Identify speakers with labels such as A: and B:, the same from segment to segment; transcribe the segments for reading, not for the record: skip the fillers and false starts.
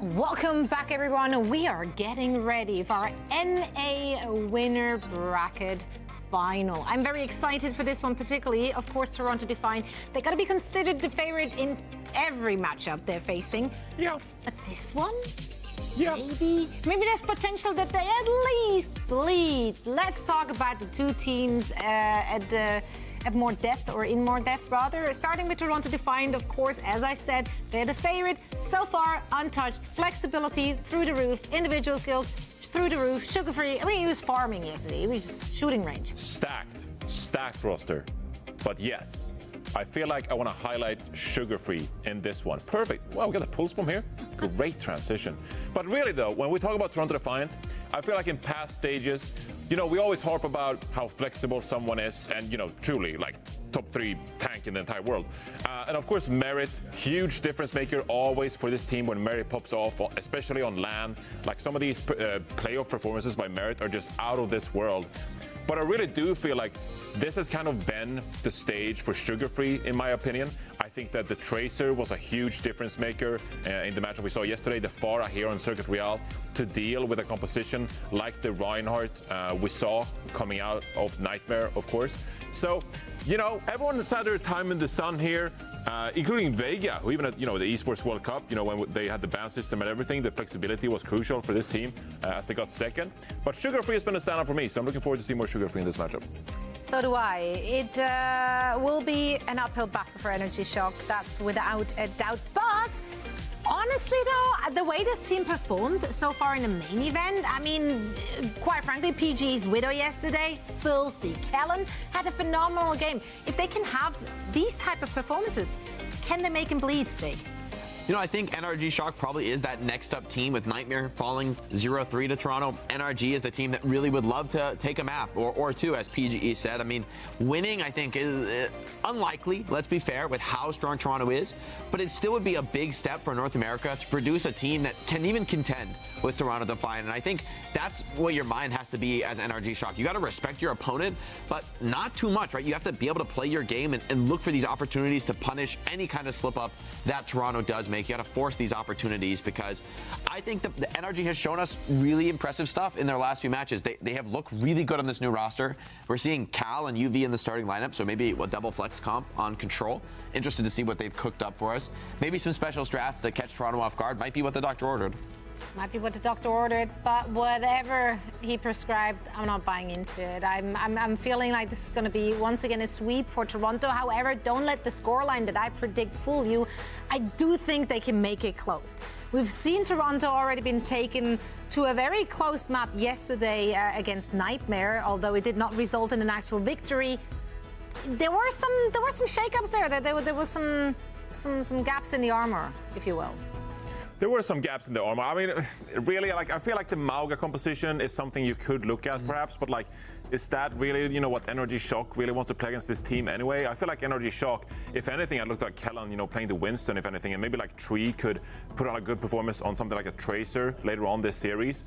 A: Welcome back, everyone. We are getting ready for our NA winner bracket final. I'm very excited for this one, particularly, of course, Toronto Defiant. They got to be considered the favorite in every matchup they're facing.
B: Yeah.
A: But this one?
B: Yeah.
A: Maybe there's potential that they at least bleed. Let's talk about the two teams at more depth, or in more depth rather. Starting with Toronto Defiant, of course, as I said, they're the favorite. So far, untouched. Flexibility through the roof. Individual skills through the roof. Sugar-free. I mean, he was farming yesterday. He was just shooting range.
B: Stacked roster. But yes, I feel like I want to highlight Sugar-free in this one. Perfect. Wow, we got a pulse bomb here. Great transition. But really, though, when we talk about Toronto Defiant, I feel like in past stages, you know, we always harp about how flexible someone is and, you know, truly, like, top 3 tank in the entire world. And, of course, Merit, huge difference maker always for this team when Merit pops off, especially on LAN. Like, some of these playoff performances by Merit are just out of this world. But I really do feel like this has kind of been the stage for Sugar-free, in my opinion. I think that the Tracer was a huge difference maker in the matchup we saw yesterday. The Pharah here on Circuit Real to deal with a composition like the Reinhardt we saw coming out of Nightmare, of course. So, you know, everyone has had their time in the sun here, including Vega, who even at, you know, the Esports World Cup, you know, when they had the ban system and everything, the flexibility was crucial for this team as they got second. But Sugar-free has been a standout for me, so I'm looking forward to see more Sugar-free in this matchup.
A: So do I. It will be an uphill battle for Energy Shock, that's without a doubt. But honestly, though, the way this team performed so far in the main event, I mean, quite frankly, PG's Widow yesterday, filthy. Kellen had a phenomenal game. If they can have these type of performances, can they make him bleed, Jake?
C: You know, I think NRG Shock probably is that next up team with Nightmare falling 0-3 to Toronto. NRG is the team that really would love to take a map or two, as PGE said. I mean, winning, I think, is unlikely, let's be fair, with how strong Toronto is. But it still would be a big step for North America to produce a team that can even contend with Toronto Defiant. And I think that's what your mind has to be as NRG Shock. You got to respect your opponent, but not too much, right? You have to be able to play your game and look for these opportunities to punish any kind of slip up that Toronto does make. You got to force these opportunities, because I think the NRG has shown us really impressive stuff in their last few matches. They have looked really good on this new roster. We're seeing Cal and UV in the starting lineup, so maybe a double flex comp on Control. Interested to see what they've cooked up for us. Maybe some special strats to catch Toronto off guard. Might be what the doctor ordered.
A: Might be what the doctor ordered, but whatever he prescribed, I'm not buying into it. I'm feeling like this is going to be, once again, a sweep for Toronto. However, don't let the scoreline that I predict fool you. I do think they can make it close. We've seen Toronto already been taken to a very close map yesterday against Nightmare, although it did not result in an actual victory. There were some shakeups there. There was some gaps in the armor, if you will.
B: There were some gaps in the armor. I mean, really, like, I feel like the Mauga composition is something you could look at, perhaps, but, like, is that really, you know, what NRG Shock really wants to play against this team anyway? I feel like NRG Shock, if anything, I looked at Kellen, you know, playing the Winston, if anything, and maybe, like, Tree could put on a good performance on something like a Tracer later on this series,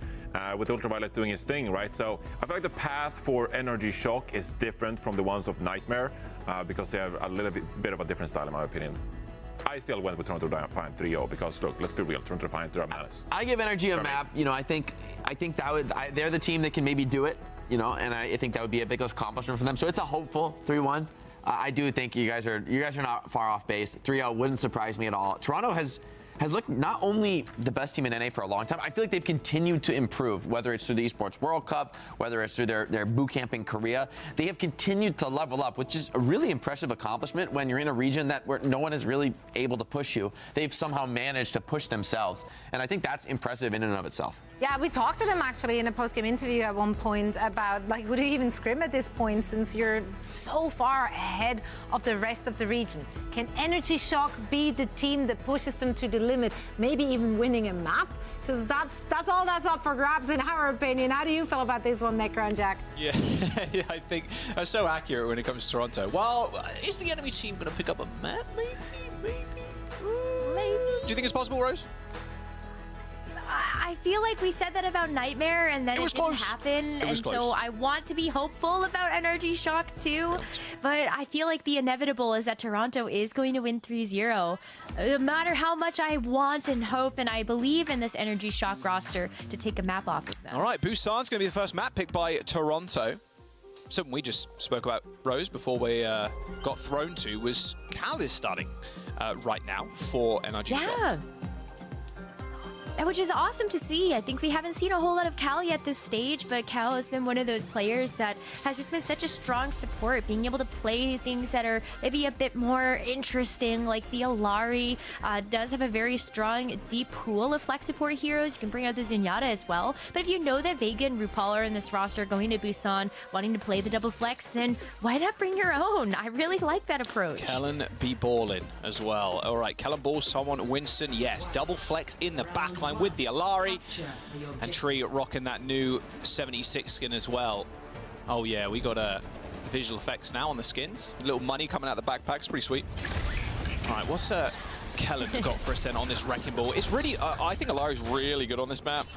B: with Ultraviolet doing his thing, right? So I feel like the path for NRG Shock is different from the ones of Nightmare, because they have a little bit of a different style, in my opinion. I still went with Toronto Defiant 3-0 because, look, let's be real, Toronto Defiant, they're menace.
C: I give NRG a map. You know, I think that would, they're the team that can maybe do it, you know, and I think that would be a big accomplishment for them. So it's a hopeful 3-1. I do think you guys are not far off base. 3-0 wouldn't surprise me at all. Toronto has looked not only the best team in NA for a long time, I feel like they've continued to improve, whether it's through the Esports World Cup, whether it's through their boot camp in Korea. They have continued to level up, which is a really impressive accomplishment when you're in a region where no one is really able to push you. They've somehow managed to push themselves, and I think that's impressive in and of itself.
A: Yeah, we talked to them actually in a post-game interview at one point about, like, would you even scrim at this point since you're so far ahead of the rest of the region? Can Energy Shock be the team that pushes them to the limit, maybe even winning a map? Because that's all that's up for grabs in our opinion. How do you feel about this one, Necro and Jack?
D: Yeah, yeah, I think that's so accurate when it comes to Toronto. Well, is the enemy team going to pick up a map? Maybe.
A: Maybe.
D: Do you think it's possible, Rose?
E: I feel like we said that about Nightmare and then it didn't
D: close.
E: happen.
D: It was
E: And
D: close.
E: so I want to be hopeful about NRG Shock too. But I feel like the inevitable is that Toronto is going to win 3-0. No matter how much I want and hope and I believe in this NRG Shock roster to take a map off of them.
D: All right, Busan's going to be the first map picked by Toronto. Something we just spoke about, Rose, before we got thrown to was Cal is starting right now for NRG Shock.
E: Yeah. Which is awesome to see. I think we haven't seen a whole lot of Cal yet this stage, but Cal has been one of those players that has just been such a strong support, being able to play things that are maybe a bit more interesting, like the Alari does have a very strong, deep pool of flex support heroes. You can bring out the Zenyatta as well. But if you know that Vega and RuPaul are in this roster going to Busan, wanting to play the double flex, then why not bring your own? I really like that approach.
D: Kellen be ballin as well. All right, Kellen ball someone, Winston, yes. Double flex in the back line with the Alari. And Tree rocking that new 76 skin as well. Oh yeah, we got visual effects now on the skins. A little money coming out the backpacks, pretty sweet. All right, what's Kellen got for us then on this wrecking ball? It's really, I think Alari's really good on this map.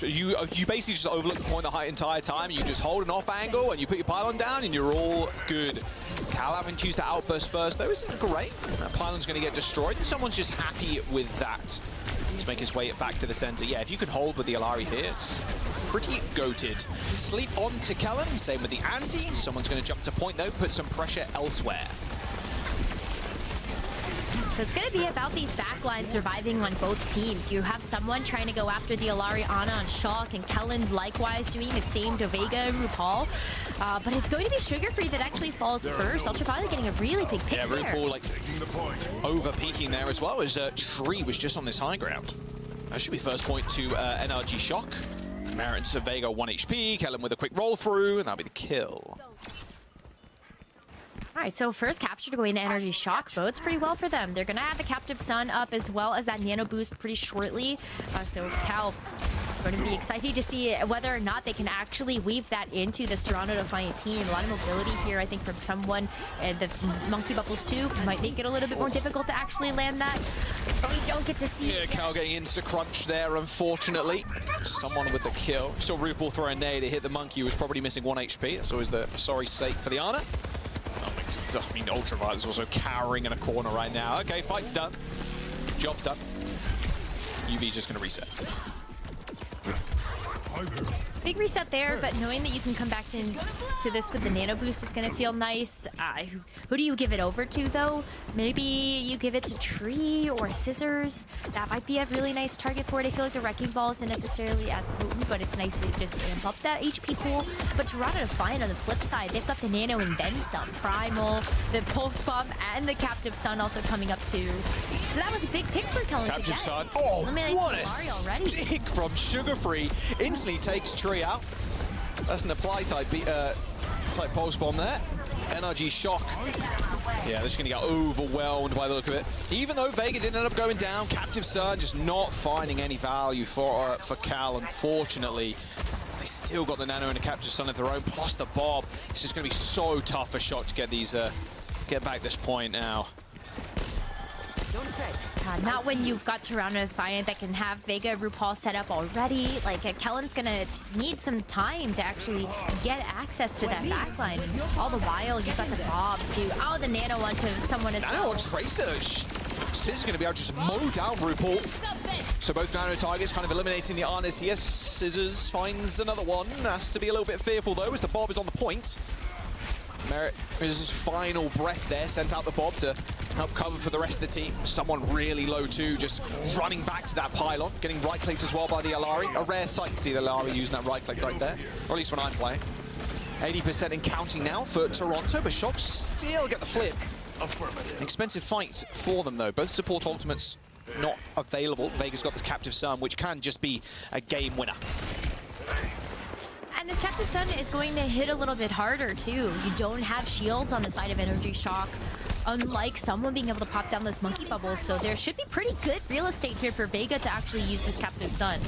D: You basically just overlook the point the entire time. You just hold an off angle and you put your pylon down and you're all good. Cal having to use the outburst first though isn't great. That pylon's going to get destroyed and someone's just happy with that. Let's make his way back to the center. Yeah, if you can hold with the Alari here, it's pretty goated. Sleep on to Kellen, same with the anti. Someone's going to jump to point though, put some pressure elsewhere.
E: So it's going to be about these backlines surviving on both teams. You have someone trying to go after the Alari Ana on Shock, and Kellen likewise doing the same to Vega and RuPaul. But it's going to be Sugar Free that actually falls first. Ultra probably getting a really big pick
D: Yeah,
E: there.
D: RuPaul like over peaking there as well as Tree was just on this high ground. That should be first point to NRG Shock. Merits of Vega 1 HP, Kellen with a quick roll through, and that'll be the kill.
E: All right, so first capture to go into NRG Shock bodes pretty well for them. They're going to have the Captive Sun up as well as that Nano Boost pretty shortly. So Cal going to be excited to see whether or not they can actually weave that into this Toronto Defiant team. A lot of mobility here, I think, from someone. The Monkey Bubbles, too, might make it a little bit more difficult to actually land that. But we don't get to see
D: Yeah, Cal getting insta-crunch there, unfortunately. Someone with the kill. Saw RuPaul throw a nade, it hit the Monkey, who was probably missing 1 HP. That's always the sorry sake for the Ana. I mean, Ultraviolet's also cowering in a corner right now. Okay, fight's done. Job's done. UV's just going to reset.
E: big reset there, but knowing that you can come back to this with the Nano Boost is going to feel nice. Who do you give it over to, though? Maybe you give it to Tree or Scissors. That might be a really nice target for it. I feel like the Wrecking Ball isn't necessarily as potent, but it's nice to just amp up that HP pool. But Toronto Defiant on the flip side, they've got the Nano and then some. Primal, the Pulse Bomb, and the Captive Sun also coming up too. So that was a big pick for Kellen to
D: Captive
E: get.
D: Sun. Oh, what a
E: already.
D: stick from Sugar Free. Instantly takes Tree out. That's an apply type Pulse Bomb there. NRG Shock. Yeah, they're just going to get overwhelmed by the look of it. Even though Vega didn't end up going down, Captive Sun just not finding any value for Cal, unfortunately. They still got the Nano and the Captive Sun of their own, plus the Bob. It's just going to be so tough for Shock to get these, get back this point now.
E: Not when you've got Toronto Defiant that can have Vega RuPaul set up already. Like, Kellen's gonna need some time to actually get access to that backline. And all the while, you've got the Bob to, the Nano onto someone as
D: Nano
E: well.
D: on Tracer. Sis is going to be able to just mow down RuPaul. So both Nano targets kind of eliminating the Arnis here. Scissors finds another one. Has to be a little bit fearful, though, as the Bob is on the point. Merritt is his final breath there, sent out the Bob to help cover for the rest of the team. Someone really low too, just running back to that pylon, getting right-clicked as well by the Alari. A rare sight to see the Alari using that right-click right there, or at least when I'm playing. 80% in counting now for Toronto, but Shock still get the flip. Expensive fight for them though. Both support ultimates not available. Vega's got this Captive Sun, which can just be a game winner.
E: And this Captive Sun is going to hit a little bit harder, too. You don't have shields on the side of NRG Shock, unlike someone being able to pop down those monkey bubbles. So there should be pretty good real estate here for Vega to actually use this Captive Sun.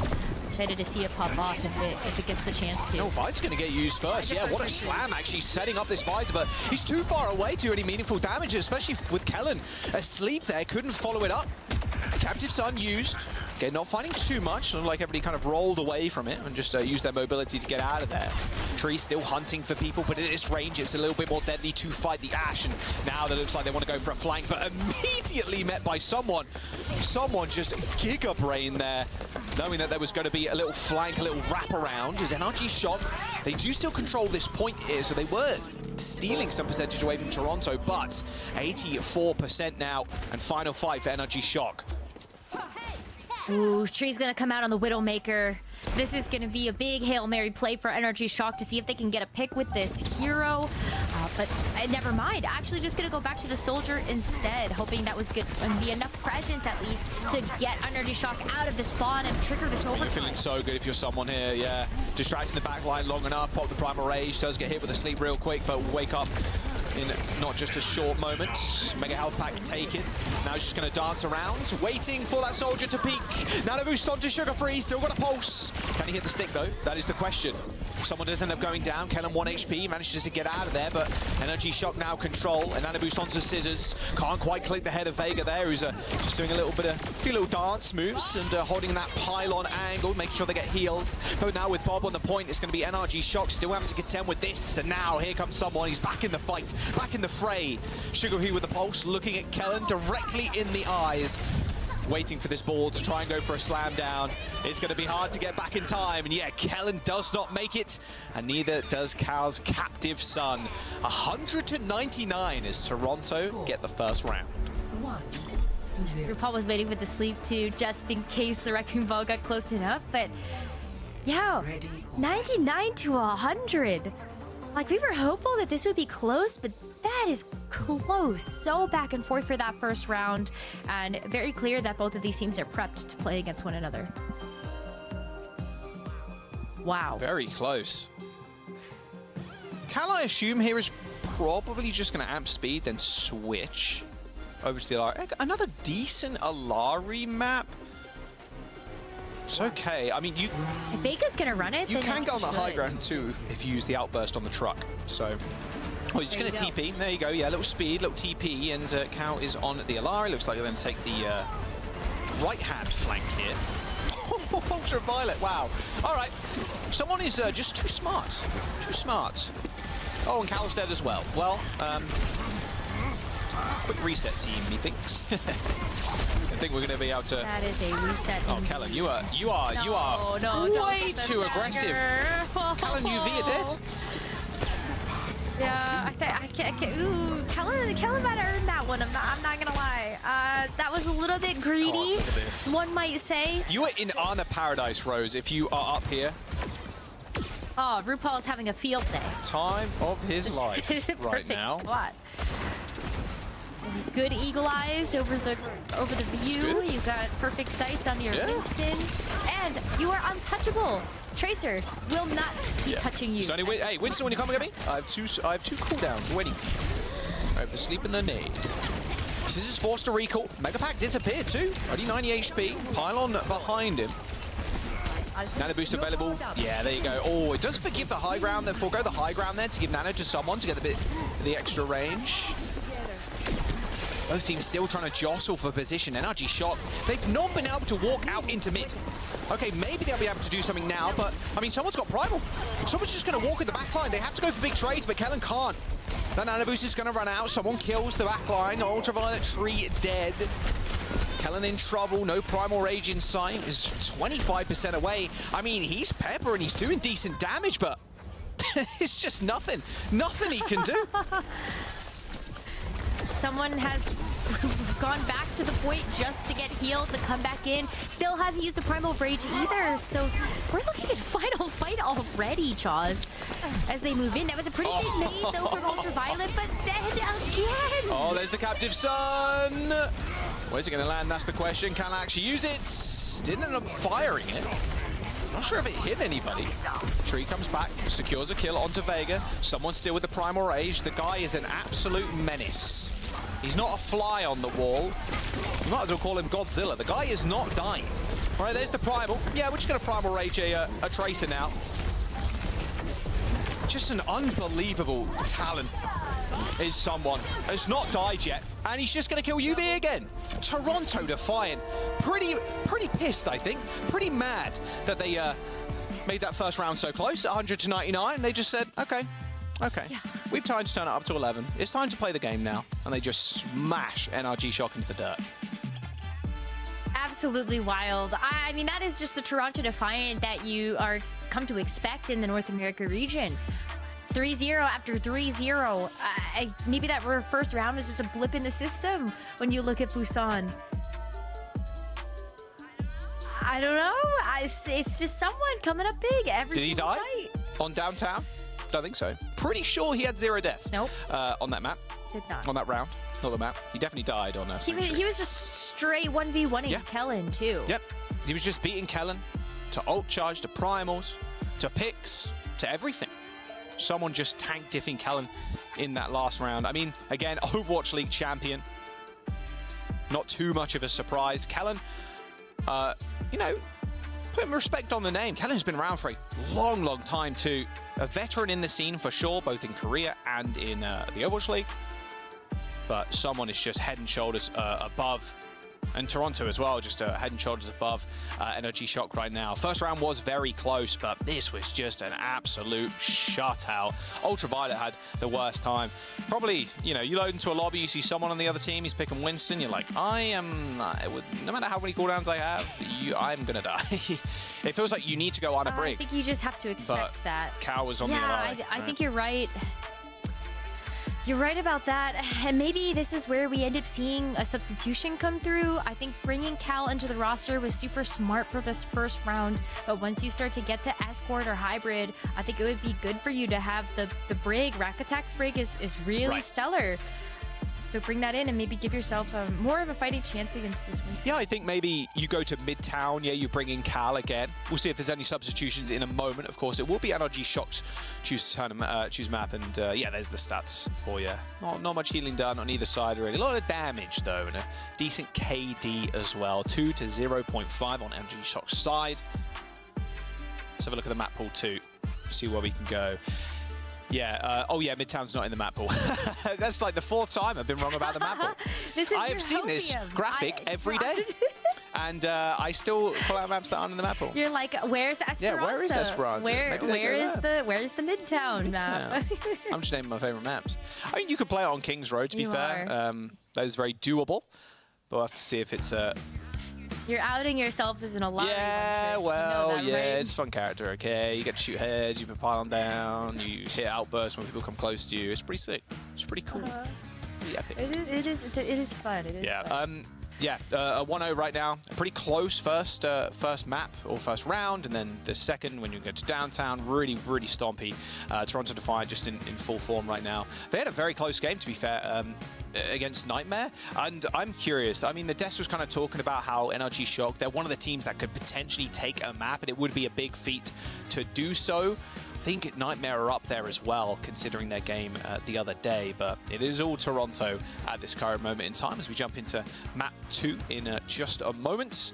E: Excited to see it pop off if it gets the chance to.
D: No, Vi's going to get used first. Yeah, what a slam actually setting up this Visor, but he's too far away to do any meaningful damage, especially with Kellen asleep there. Couldn't follow it up. Captive Sun used. Again, not finding too much. Like everybody kind of rolled away from it and just used their mobility to get out of there. Tree still hunting for people, but at this range, it's a little bit more deadly to fight the Ashe. And now that looks like they want to go for a flank, but immediately met by someone. Someone just giga brain there, knowing that there was going to be a little flank, a little wraparound. As NRG Shock, they do still control this point here, so they were stealing some percentage away from Toronto, but 84% now, and final fight for NRG Shock.
E: Ooh, Tree's gonna come out on the Widowmaker. This is gonna be a big Hail Mary play for NRG Shock to see if they can get a pick with this hero. But never mind. Actually just gonna go back to the Soldier instead, hoping that was good and be enough presence at least to get NRG Shock out of the spawn and trigger this overtime.
D: You're feeling so good if you're someone here, yeah. Distracting the back line long enough, pop the Primal Rage, does get hit with a sleep real quick, but wake up in not just a short moment. Mega health pack taken. Now he's just going to dance around, waiting for that Soldier to peek. Nano boost onto Sugar Free, still got a pulse. Can he hit the stick though? That is the question. Someone does end up going down. Kellen 1 HP, manages to get out of there, but NRG Shock now control. And Nano boost onto Scissors. Can't quite click the head of Vega there, who's just doing a few little dance moves and holding that pylon angle, making sure they get healed. But now with Bob on the point, it's going to be NRG Shock still having to contend with this. And now here comes someone. He's back in the fight, back in the fray. Sugar Free with the pulse, looking at Kellen directly in the eyes. Waiting for this ball to try and go for a slam down. It's going to be hard to get back in time. And yeah, Kellen does not make it. And neither does Cal's Captive Sun. 100-99 as Toronto get the first round.
E: RuPaul was waiting with the sleep too, just in case the Wrecking Ball got close enough. But yeah, 99-100. Like, we were hopeful that this would be close, but that is close. So back and forth for that first round, and very clear that both of these teams are prepped to play against one another. Wow.
D: Very close. Cal, I assume here is probably just going to amp speed, then switch over to the Alari. Another decent Alari map. It's okay. I mean,
E: if Vega's gonna run it,
D: you
E: then
D: can go on the high ground too if you use the outburst on the truck. So, you're just going to TP. There you go. Yeah, little speed, little TP, and Cal is on the Alari. Looks like they're going to take the right-hand flank here. Ultraviolet. Wow. All right. Someone is just too smart. Too smart. Oh, and Cal's dead as well. Well, quick reset team, methinks. I think we're going to be able to.
E: That is a reset.
D: Oh, Kellen, you are way too aggressive. Kellen, UV are dead.
E: Yeah, I can't. Ooh, Kellen might have earned that one. I'm not gonna lie. That was a little bit greedy.
D: God, look at this.
E: One might say.
D: You are in Ana Paradise, Rose. If you are up here.
E: Oh, RuPaul is having a field day.
D: Time of his life right now.
E: Spot. Good eagle eyes over the view. You've got perfect sights on your Winston, and you are untouchable. Tracer will not be touching you.
D: So anyway, hey, Winston, when you come and get me, I have two cooldowns waiting. I have to sleep in the knee. This is forced to recall. Mega Pack disappeared too. Only 90 HP. Pylon behind him. Nano boost available. Yeah, there you go. Oh, it does forgive the high ground, then forego the high ground there to give Nano to someone to get the extra range. Both teams still trying to jostle for position. NRG Shock, they've not been able to walk out into mid. Okay, maybe they'll be able to do something now, but, I mean, someone's got Primal. Someone's just going to walk in the back line. They have to go for big trades, but Kellen can't. That Nano Boost is going to run out. Someone kills the back line. Ultraviolet Tree dead. Kellen in trouble. No Primal Rage in sight. Is 25% away. I mean, he's Pepper and he's doing decent damage, but it's just nothing. Nothing he can do.
E: Someone has gone back to the point just to get healed, to come back in. Still hasn't used the Primal Rage either, so we're looking at final fight already, Jaws, as they move in. That was a pretty big nade, though, from Ultraviolet, but then again!
D: Oh, there's the Captive Sun! Where's it going to land? That's the question. Can I actually use it? Didn't end up firing it. Not sure if it hit anybody. Tree comes back, secures a kill onto Vega. Someone still with the Primal Rage. The guy is an absolute menace. He's not a fly on the wall. You might as well call him Godzilla. The guy is not dying. All right, there's the Primal. Yeah, we're just going to Primal Rage a Tracer now. Just an unbelievable talent is someone has not died yet, and he's just going to kill UB again. Toronto Defiant, pretty pissed, I think. Pretty mad that they made that first round so close, 100 to 99. They just said, okay, yeah. We've time to turn it up to 11. It's time to play the game now. And they just smash NRG Shock into the dirt.
E: Absolutely wild. I mean, that is just the Toronto Defiant that you are come to expect in the North America region. 3-0 after 3-0. Maybe that first round was just a blip in the system when you look at Busan. I don't know. It's just someone coming up big every single fight.
D: Did he die on downtown? Don't think so. Pretty sure he had 0 deaths.
E: Nope.
D: On that map.
E: Did not.
D: On that round. Not the map. He definitely died on
E: He was just straight 1v1ing Kellen, too.
D: Yep. He was just beating Kellen to ult charge, to primals, to picks, to everything. Someone just tank diffing Kellen in that last round. I mean, again, Overwatch League champion. Not too much of a surprise. Kellen, you know, put respect on the name. Kellen's been around for a long time too. A veteran in the scene for sure, both in Korea and in the Overwatch League. But someone is just head and shoulders above. And Toronto as well, just head and shoulders above NRG Shock right now. First round was very close, but this was just an absolute shutout. Ultraviolet had the worst time. Probably, you know, you load into a lobby, you see someone on the other team, he's picking Winston, you're like, no matter how many cooldowns I have, I'm gonna die. It feels like you need to go on a break.
E: I think you just have to expect that.
D: Cal was on the other.
E: I think you're right. You're right about that, and maybe this is where we end up seeing a substitution come through. I think bringing Cal into the roster was super smart for this first round, but once you start to get to Escort or Hybrid, I think it would be good for you to have the Brig. Rack Attack's Brig is really stellar. So bring that in and maybe give yourself more of a fighting chance against this Winston.
D: Yeah, I think maybe you go to Midtown. Yeah, you bring in Cal again. We'll see if there's any substitutions in a moment. Of course, it will be NRG Shock's choose map, and yeah, there's the stats for you. Not much healing done on either side, really. A lot of damage though, and a decent KD as well. 2 to 0.5 on NRG Shock's side. Let's have a look at the map pool too. See where we can go. Yeah, oh yeah, Midtown's not in the map pool. That's like the 4th time I've been wrong about the map pool.
E: I
D: have seen this graphic every day, and I still pull out maps that aren't in the map pool.
E: You're like, where's Esperanza?
D: Yeah, where is Esperanza?
E: Where's the Midtown map?
D: I'm just naming my favorite maps. I mean, you could play it on King's Road, to be fair. That is very doable, but we'll have to see if it's
E: You're outing yourself as an Alari.
D: Yeah, well,
E: you know that, right?
D: It's a fun character, okay? You get to shoot heads, you can pile them down, you hit outbursts when people come close to you. It's pretty sick. It's pretty cool. Pretty epic.
E: It is fun. It is fun.
D: Yeah, a 1-0 right now. A pretty close first map or first round, and then the second when you get to downtown, really stompy. Toronto Defiant just in full form right now. They had a very close game, to be fair, against Nightmare, and I'm curious. I mean, the desk was kind of talking about how NRG Shock, they're one of the teams that could potentially take a map, and it would be a big feat to do so. I think Nightmare are up there as well, considering their game the other day, but it is all Toronto at this current moment in time as we jump into map 2 in just a moment.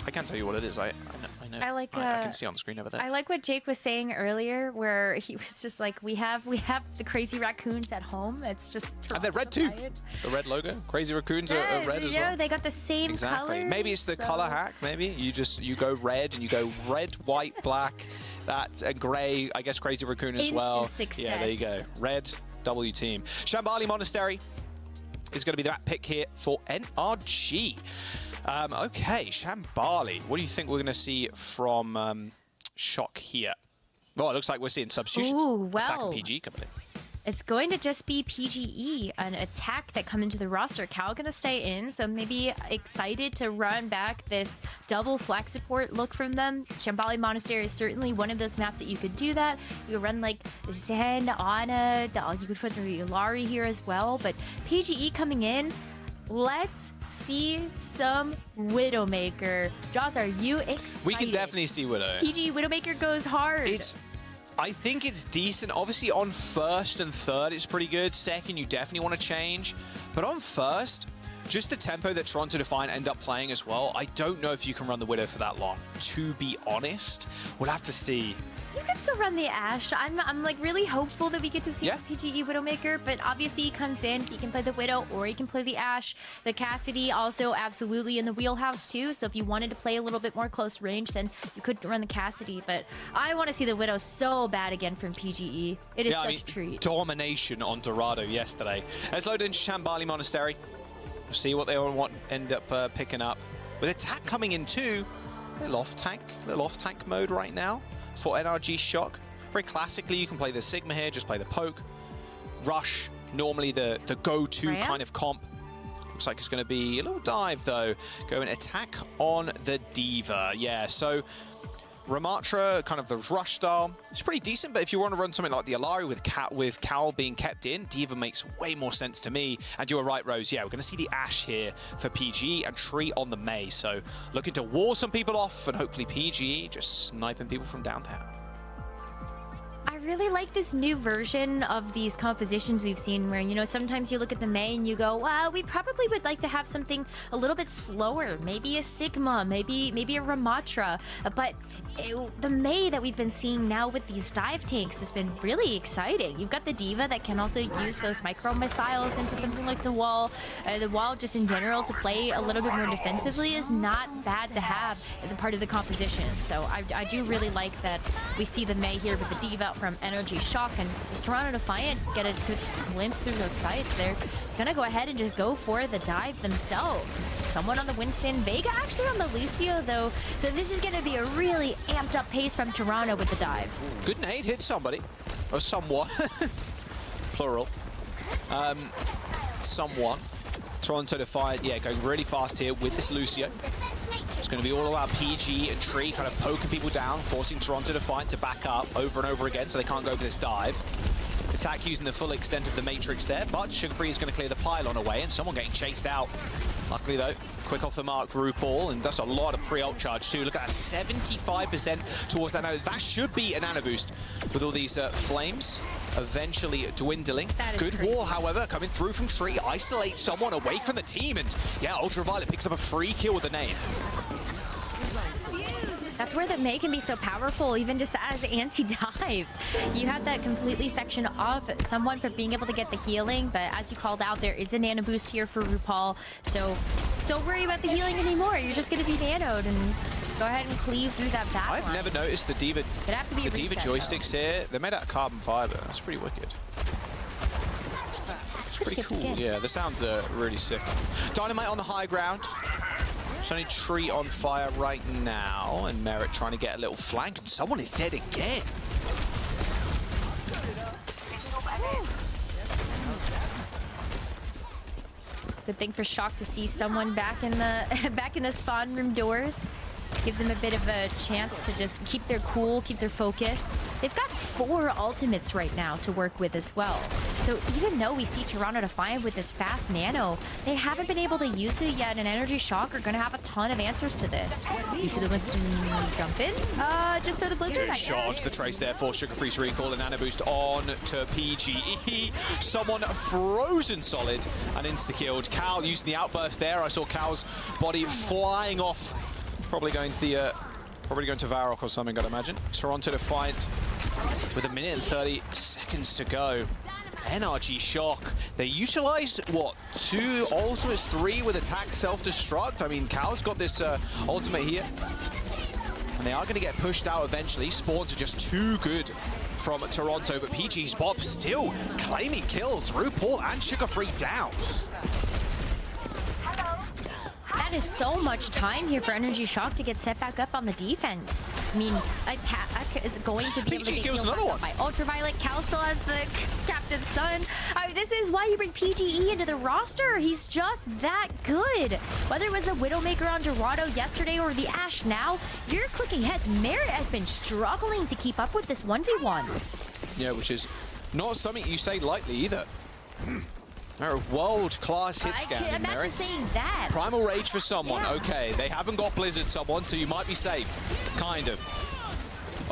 D: I can't tell you what it is. I know. I can see on the screen over there.
E: I like what Jake was saying earlier, where he was just like, we have the crazy raccoons at home. It's just Toronto,
D: and they're red too. The red logo. Crazy raccoons are red as well.
E: They got the same color.
D: Maybe it's the color hack. Maybe you go red and you go red, white, black. That and grey, I guess Crazy Raccoon as well.
E: Success.
D: Yeah, there you go. Red, W team. Shambali Monastery is going to be that pick here for NRG. Okay, Shambali. What do you think we're going to see from Shock here? Well, it looks like we're seeing substitutions.
E: Ooh, well.
D: Attack and PG coming in.
E: It's going to just be PGE, an attack that come into the roster. Cal going to stay in, so maybe excited to run back this double flag support look from them. Shambali Monastery is certainly one of those maps that you could do that. You could run like Zen, Ana, you could put the Ilari here as well, but PGE coming in, let's see some Widowmaker. Jaws, are you excited?
D: We can definitely see Widow.
E: PGE Widowmaker goes hard.
D: I think it's decent. Obviously, on first and third, it's pretty good. Second, you definitely want to change. But on first, just the tempo that Toronto Defiant end up playing as well, I don't know if you can run the Widow for that long, to be honest. We'll have to see.
E: could still run the Ashe. I'm like really hopeful that we get to see
D: Yeah.
E: the PGE Widowmaker, but obviously he comes in, he can play the Widow or he can play the Ashe. The Cassidy also absolutely in the wheelhouse too, so if you wanted to play a little bit more close range, then you could run the Cassidy, but I want to see the Widow so bad again from PGE. It is such a treat.
D: Domination on Dorado yesterday. Let's load into Shambali Monastery. We'll see what they end up picking up. With attack coming in too, little off tank mode right now for NRG Shock. Very classically, you can play the Sigma here, just play the poke. Rush, normally the go-to
E: Rhea?
D: kind of comp. Looks like it's going to be a little dive though. Go and attack on the Diva. Yeah, so Ramatra, kind of the rush style, it's pretty decent, but if you want to run something like the Alari with Cal being kept in, Diva makes way more sense to me. And you were right, Rose. Yeah, we're going to see the Ashe here for PGE and Tree on the Mei. So looking to wall some people off and hopefully PGE just sniping people from downtown.
E: I really like this new version of these compositions we've seen where, you know, sometimes you look at the Mei and you go, well, we probably would like to have something a little bit slower, maybe a Sigma, maybe a Ramatra, but the Mei that we've been seeing now with these dive tanks has been really exciting. You've got the Diva that can also use those micro missiles into something like the wall. The wall just in general to play a little bit more defensively is not bad to have as a part of the composition. So I do really like that we see the Mei here with the Diva from NRG Shock, and does Toronto Defiant get a good glimpse through those sights? They're gonna go ahead and just go for the dive themselves. Someone on the Winston, Vega actually on the Lucio though, so this is gonna be a really amped up pace from Toronto with the dive.
D: Good nade, hit somebody, or somewhat, plural, someone. Toronto Defiant, yeah, going really fast here with this Lucio. It's going to be all about PG and Tree kind of poking people down, forcing Toronto Defiant to back up over and over again so they can't go for this dive. Attack using the full extent of the Matrix there, but Sugar Free is going to clear the pylon away and someone getting chased out. Luckily though, quick off the mark for RuPaul, and that's a lot of pre-ult charge too. Look at that, 75% towards that nano. That should be a nano boost with all these flames eventually dwindling. Good
E: crazy.
D: wall, however, coming through from Tree, isolate someone away from the team, and yeah, Ultraviolet picks up a free kill with a nade.
E: That's where the Mei can be so powerful, even just as anti-dive. You had that completely section off someone from being able to get the healing, but as you called out, there is a nano boost here for RuPaul, so don't worry about the healing anymore. You're just going to be nanoed and go ahead and cleave through that back
D: I've
E: line.
D: never noticed the Diva,
E: reset,
D: joysticks here. They're made out of carbon fiber. That's pretty wicked.
E: It's
D: Pretty cool.
E: skin.
D: Yeah, the sounds are really sick. Dynamite on the high ground. It's only Tree on fire right now, and Merit trying to get a little flank, and someone is dead again.
E: Good thing for Shock to see someone back in the spawn room doors. Gives them a bit of a chance to just keep their cool, keep their focus. They've got 4 ultimates right now to work with as well. So even though we see Toronto Defiant with this fast nano, they haven't been able to use it yet, and NRG Shock are going to have a ton of answers to this. You see the Winston jump in? Just throw the Blizzard, I
D: Shot
E: guess.
D: the trace there for Sugar Free's recall, and nano boost on to PGE. Someone frozen solid and insta-killed. Cal using the outburst there. I saw Cal's body flying off. Probably going to Varrock or something, I'd imagine. Toronto Defiant with 1 minute and 30 seconds to go. NRG Shock. They utilized, what, 2 ultimates, 3 with attack self-destruct. I mean, Cal's got this ultimate here. And they are going to get pushed out eventually. Spawns are just too good from Toronto, but PG's Bob still claiming kills. RuPaul and Sugar Free down.
E: That is so much time here for NRG Shock to get set back up on the defense. I mean, attack is going to be able to get
D: kills
E: healed
D: another
E: back up by Ultraviolet. Cal still has the captive son. This is why you bring PGE into the roster. He's just that good. Whether it was the Widowmaker on Dorado yesterday or the Ashe now, if you're clicking heads, Merit has been struggling to keep up with this 1v1.
D: Yeah, which is not something you say lightly either. They're a world-class hit scan.
E: I can imagine saying that.
D: Primal Rage for someone.
E: Yeah.
D: Okay, they haven't got Blizzard someone, so you might be safe. Kind of.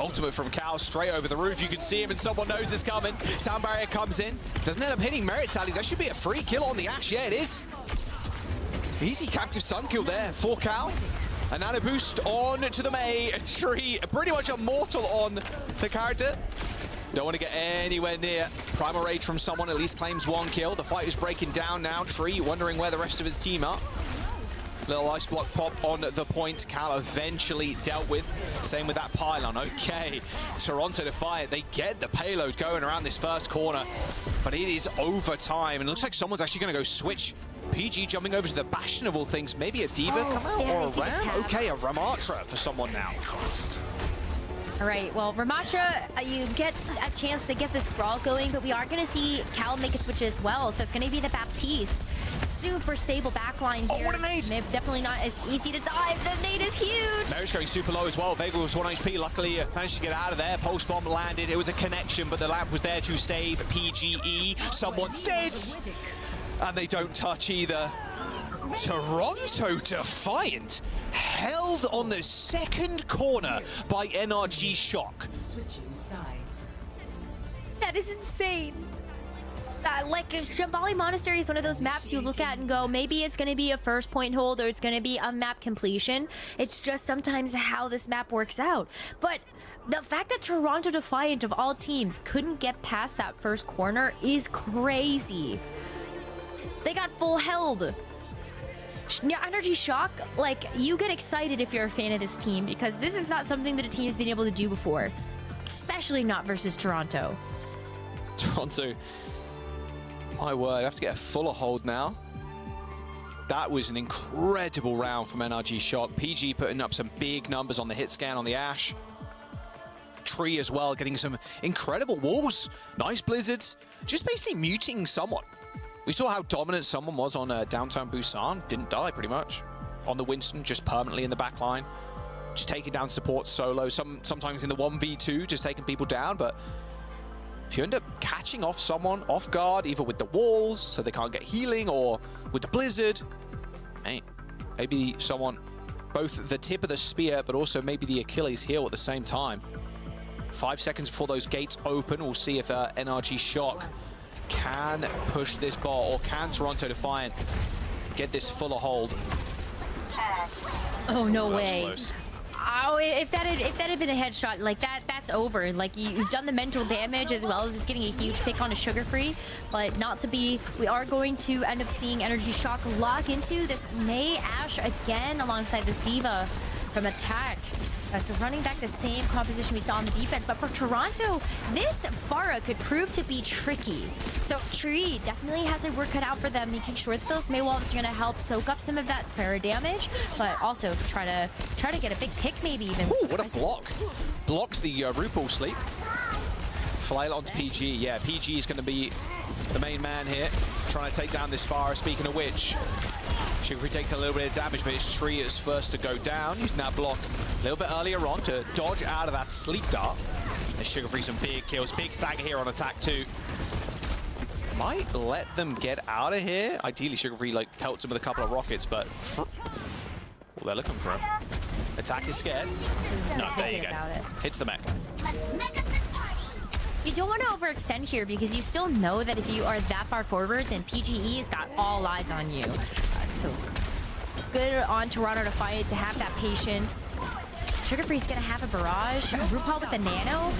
D: Ultimate from Cal straight over the roof. You can see him and someone knows it's coming. Sound barrier comes in. Doesn't end up hitting Merit, sadly. That should be a free kill on the Ashe. Yeah, it is. Easy captive sun kill there for Cal. A nano boost on to the Mei. Tree pretty much immortal on the character. Don't want to get anywhere near Primal Rage from someone, at least claims 1 kill. The fight is breaking down now. Tree wondering where the rest of his team are. Little ice block pop on the point. Cal eventually dealt with. Same with that pylon. Okay, Toronto Defiant, they get the payload going around this first corner, but it is overtime, and it looks like someone's actually going to go switch. PG jumping over to the Bastion of all things. Maybe a Diva come out,
E: yeah,
D: or a
E: I see the
D: Ram?
E: tab.
D: Okay, a Ramatra for someone now.
E: All right, well, Ramatra, you get a chance to get this brawl going, but we are going to see Cal make a switch as well, so it's going to be the Baptiste. Super stable backline here.
D: Oh, what a nade!
E: Definitely not as easy to dive. The nade is huge.
D: Mary's going super low as well. Vega was 1 HP. Luckily, managed to get out of there. Pulse bomb landed. It was a connection, but the lamp was there to save PGE. Someone's dead! And they don't touch either. Toronto Defiant held on the second corner by NRG Shock.
F: Switching sides.
E: That is insane. Like, Shambali Monastery is one of those maps you look at and go, maybe it's going to be a first point hold or it's going to be a map completion. It's just sometimes how this map works out. But the fact that Toronto Defiant, of all teams, couldn't get past that first corner is crazy. They got full held. NRG Shock, like, you get excited if you're a fan of this team because this is not something that a team has been able to do before, especially not versus Toronto.
D: Toronto, my word, I have to get a fuller hold now. That was an incredible round from NRG Shock. PG putting up some big numbers on the hit scan on the Ashe. Tree as well, getting some incredible walls. Nice blizzards. Just basically muting someone. We saw how dominant someone was on downtown Busan. Didn't die, pretty much. On the Winston, just permanently in the back line. Just taking down support solo. Sometimes in the 1v2, just taking people down. But if you end up catching off someone off guard, either with the walls, so they can't get healing, or with the blizzard, hey, maybe someone, both the tip of the spear, but also maybe the Achilles heel at the same time. 5 seconds before those gates open, we'll see if NRG Shock can push this ball, or can Toronto Defiant get this fuller hold.
E: Oh, no way.
D: Close.
E: Oh, if that had been a headshot, like that's over. Like you've done the mental damage as well as just getting a huge pick on a Sugar Free, but not to be. We are going to end up seeing NRG Shock lock into this Mei Ashe again alongside this Diva from attack. So running back the same composition we saw on the defense, but for Toronto, this Pharah could prove to be tricky. So Tree definitely has their work cut out for them, making sure that those Mei walls are going to help soak up some of that prayer damage, but also try to get a big pick maybe even.
D: Ooh, what a block! Blocks the RuPaul sleep. Flail onto PG. Yeah, PG is going to be the main man here, trying to take down this Pharah. Speaking of which, Sugar Free takes a little bit of damage, but his Tree is first to go down. He's now blocked a little bit earlier on to dodge out of that sleep dart. And Sugar Free some big kills. Big stagger here on attack too. Might let them get out of here. Ideally, Sugar Free like pelts him with a couple of rockets, but well, they're looking for him. Attack is scared. No, there you go. Hits the mech.
E: You don't want to overextend here because you still know that if you are that far forward, then PGE has got all eyes on you. So good on Toronto Defiant to have that patience. Sugar Free's gonna have a barrage. RuPaul with the nano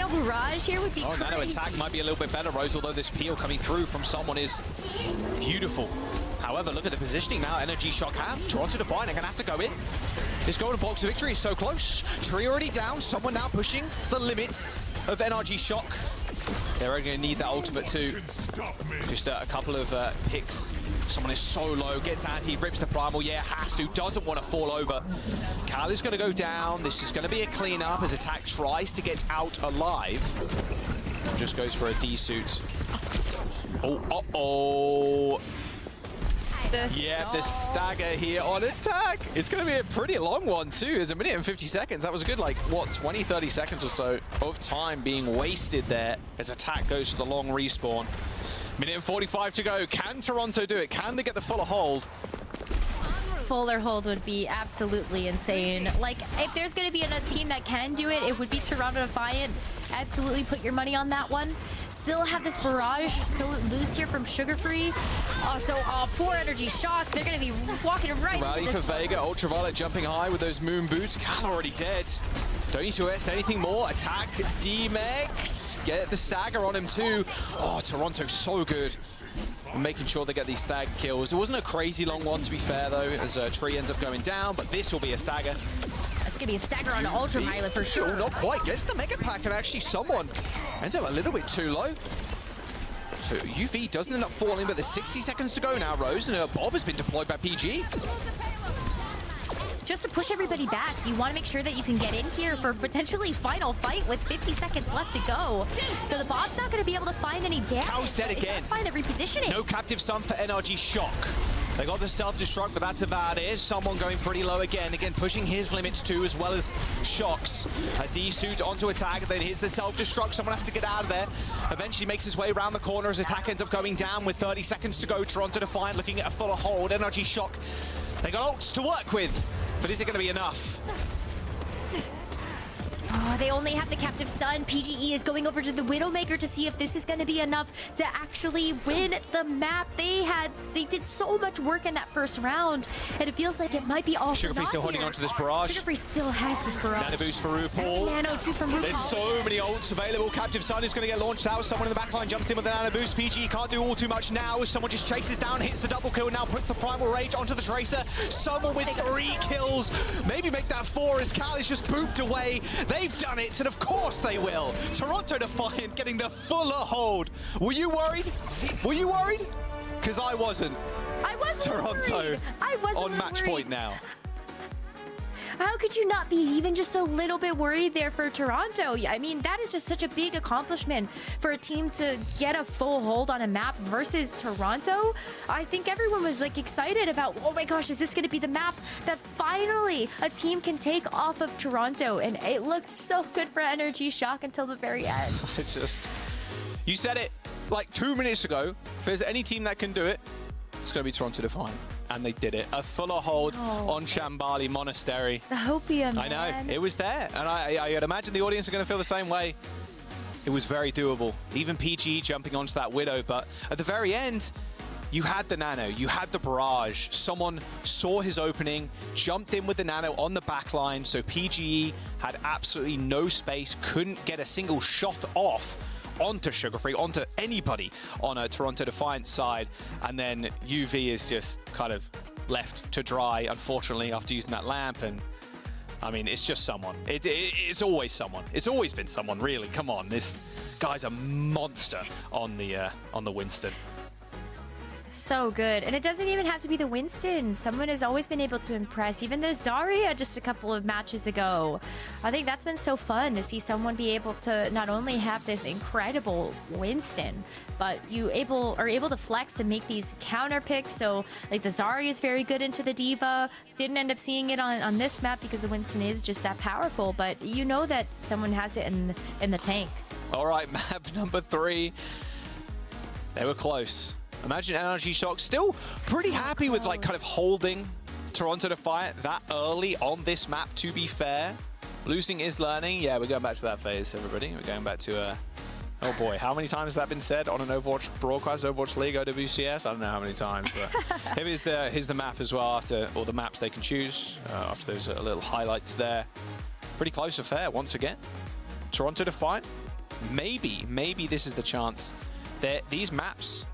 E: barrage here would be crazy.
D: Nano attack might be a little bit better, Rose, although this peel coming through from someone is beautiful. However, look at the positioning now. NRG Shock have. Toronto Defiant are gonna have to go in. This golden box of victory is so close. Tree already down. Someone now pushing the limits of NRG Shock. They're only going to need that ultimate too. Just a couple of picks. Someone is so low, gets anti, rips the primal. Yeah, has to, doesn't want to fall over. Cal is going to go down. This is going to be a cleanup as Attack tries to get out alive. Just goes for a D-suit. Oh, uh-oh. Yeah, the stagger here on Attack. It's going to be a pretty long one too. It's 1 minute and 50 seconds. That was a good, like, what, 20, 30 seconds or so of time being wasted there as Attack goes for the long respawn. 1 minute and 45 to go. Can Toronto do it? Can they get the fuller hold?
E: fuller hold would be absolutely insane. Like, if there's going to be a team that can do it, it would be Toronto Defiant. Absolutely put your money on that one. Still have this barrage to lose here from Sugar Free. Also, poor NRG Shock. They're going to be walking right
D: Rally
E: into
D: for
E: this one.
D: Vega. Ultraviolet jumping high with those moon boots. Cal already dead. Don't need to say anything more. Attack D-Mex. Get the stagger on him too. Oh, Toronto so good. And making sure they get these stagger kills. It wasn't a crazy long one, to be fair, though, as Tree ends up going down, but this will be a stagger.
E: That's going to be a stagger on Ultraviolet for sure.
D: Oh, not quite. Gets the Mega Pack, and actually someone ends up a little bit too low. So UV doesn't end up falling, but there's 60 seconds to go now, Rose, and Bob has been deployed by PG.
E: Just to push everybody back, you want to make sure that you can get in here for potentially final fight with 50 seconds left to go. So the Bob's not going to be able to find any damage.
D: Cow's dead again.
E: That's fine, they're repositioning.
D: No captive stun for NRG Shock. They got the self-destruct, but that's about it. Someone going pretty low again. Again, pushing his limits too, as well as Shock's. A D-suit onto attack, then here's the self-destruct. Someone has to get out of there. Eventually makes his way around the corner as attack ends up going down with 30 seconds to go. Toronto Defiant looking at a fuller hold. NRG Shock, they got ults to work with, but is it going to be enough?
E: Oh, they only have the captive stun. PGE is going over to the Widowmaker to see if this is going to be enough to actually win the map. They did so much work in that first round, and it feels like it might be all
D: Sugar
E: for
D: Free
E: naught
D: still holding
E: here.
D: onto this barrage.
E: Sugar Free still has this barrage.
D: Nano boost for RuPaul.
E: Nano 2 from RuPaul.
D: There's so many ults available. Captive Sun is going to get launched out. Someone in the backline jumps in with the Nano boost. PG can't do all too much now as someone just chases down, hits the double kill, and now puts the Primal Rage onto the Tracer. Someone with 3 kills. Maybe make that 4 as Cal is just booped away. They've done it, and of course they will. Toronto Defiant getting the fuller hold. Were you worried? Were you worried? Because I wasn't.
E: I wasn't
D: Toronto
E: worried. I wasn't
D: on match
E: worried.
D: point now.
E: How could you not be even just a little bit worried there for Toronto? I mean, that is just such a big accomplishment for a team to get a full hold on a map versus Toronto. I think everyone was like excited about, oh my gosh, is this going to be the map that finally a team can take off of Toronto? And it looked so good for NRG Shock until the very end.
D: It's just, you said it like 2 minutes ago. If there's any team that can do it, it's going to be Toronto Defiant. And they did it. A fuller hold on Shambali Monastery.
E: The Hopium,
D: I know,
E: man.
D: it was there. And I'd imagine the audience are going to feel the same way. It was very doable. Even PG jumping onto that Widow. But at the very end, you had the Nano, you had the barrage. Someone saw his opening, jumped in with the Nano on the back line. So PGE had absolutely no space, couldn't get a single shot off onto Sugar Free, onto anybody on a Toronto Defiant side, and then UV is just kind of left to dry, unfortunately, after using that lamp. And I mean, it's just someone. It's always someone. It's always been someone, really. Come on, this guy's a monster on the Winston.
E: So good. And it doesn't even have to be the Winston. Someone has always been able to impress. Even the Zarya just a couple of matches ago. I think that's been so fun to see someone be able to not only have this incredible Winston, but you are able to flex and make these counter picks. So like the Zarya is very good into the Diva. Didn't end up seeing it on this map because the Winston is just that powerful. But you know that someone has it in the tank.
D: All right, map number 3. They were close. Imagine NRG Shock still pretty happy with like kind of holding Toronto Defiant that early on this map, to be fair. Losing is learning. Yeah, we're going back to that phase, everybody. We're going back to, oh boy, how many times has that been said on an Overwatch broadcast, Overwatch League, OWCS? I don't know how many times, but here's the map as well, after all the maps they can choose, after those little highlights there. Pretty close affair once again. Toronto Defiant, maybe this is the chance. These maps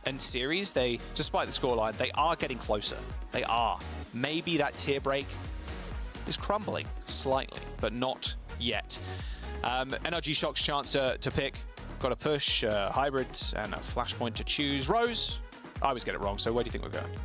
D: and series, despite the scoreline, they are getting closer. They are. Maybe that tier break is crumbling slightly, but not yet. NRG Shock's chance to pick. Got a push, hybrid, and a flashpoint to choose. Rose, I always get it wrong, so where do you think we're going?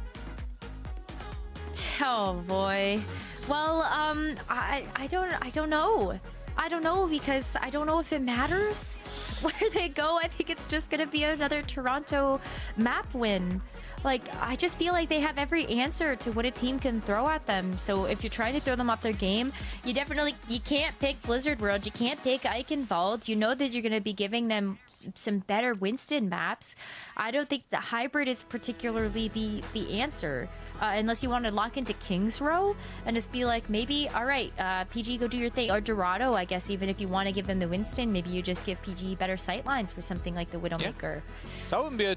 E: Oh boy. Well, I don't know. I don't know, because I don't know if it matters where they go. I think it's just going to be another Toronto map win. Like, I just feel like they have every answer to what a team can throw at them. So if you're trying to throw them off their game, you can't pick Blizzard World. You can't pick Ike Involved. You know that you're going to be giving them some better Winston maps. I don't think the hybrid is particularly the answer. unless you want to lock into King's Row and just be like, maybe, all right, PG, go do your thing. Or Dorado, I guess, even if you want to give them the Winston, maybe you just give PG better sightlines for something like the Widowmaker.
D: That wouldn't be a...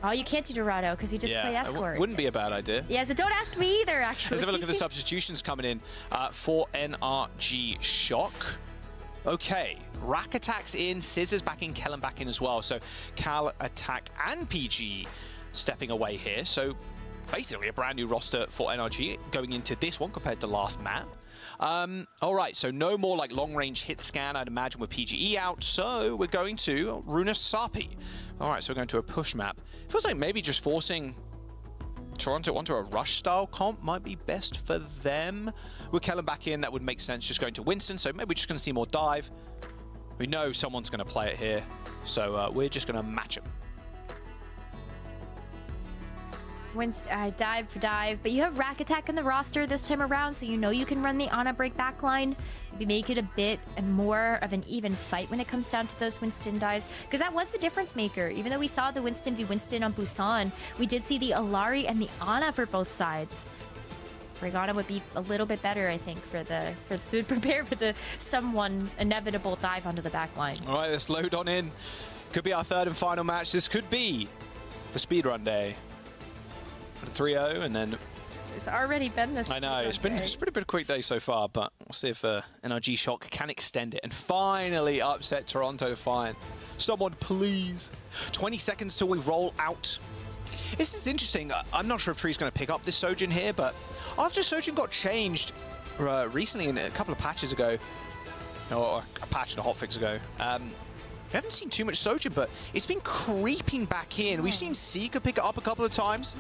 E: Oh, you can't do Dorado because you just play Escort.
D: Wouldn't be a bad idea.
E: Yeah, so don't ask me either, actually.
D: Let's have a look at the substitutions coming in for NRG Shock. Okay, Rack Attack's in, Scissors back in, Kellen back in as well. So Cal, Attack, and PG stepping away here. So basically a brand new roster for NRG going into this one compared to last map. All right, so no more like long-range hit scan, I'd imagine, with PGE out. So we're going to Runa Sapi. All right, so we're going to a push map. Feels like maybe just forcing Toronto onto a rush-style comp might be best for them. With Kellen back in, that would make sense just going to Winston. So maybe we're just going to see more dive. We know someone's going to play it here. So we're just going to match him.
E: Dive for dive, but you have Rack Attack in the roster this time around, so you know you can run the Ana break backline. Maybe make it a bit more of an even fight when it comes down to those Winston dives, because that was the difference maker. Even though we saw the Winston v Winston on Busan, we did see the Alari and the Ana for both sides. Regana would be a little bit better, I think, to prepare for the someone inevitable dive onto the backline.
D: All right, let's load on in. Could be our third and final match. This could be the speedrun day. 3-0 and then
E: it's already been this.
D: I know it's been a pretty quick day so far, but we'll see if NRG Shock can extend it and finally upset Toronto. Fine, someone please. 20 seconds till we roll out. This is interesting. I'm not sure if Tree's going to pick up this Sojin here, but after Sojin got changed recently, in a couple of patches ago, or a patch and a hotfix ago. We haven't seen too much Sojin, but it's been creeping back in. We've seen Seeker pick it up a couple of times.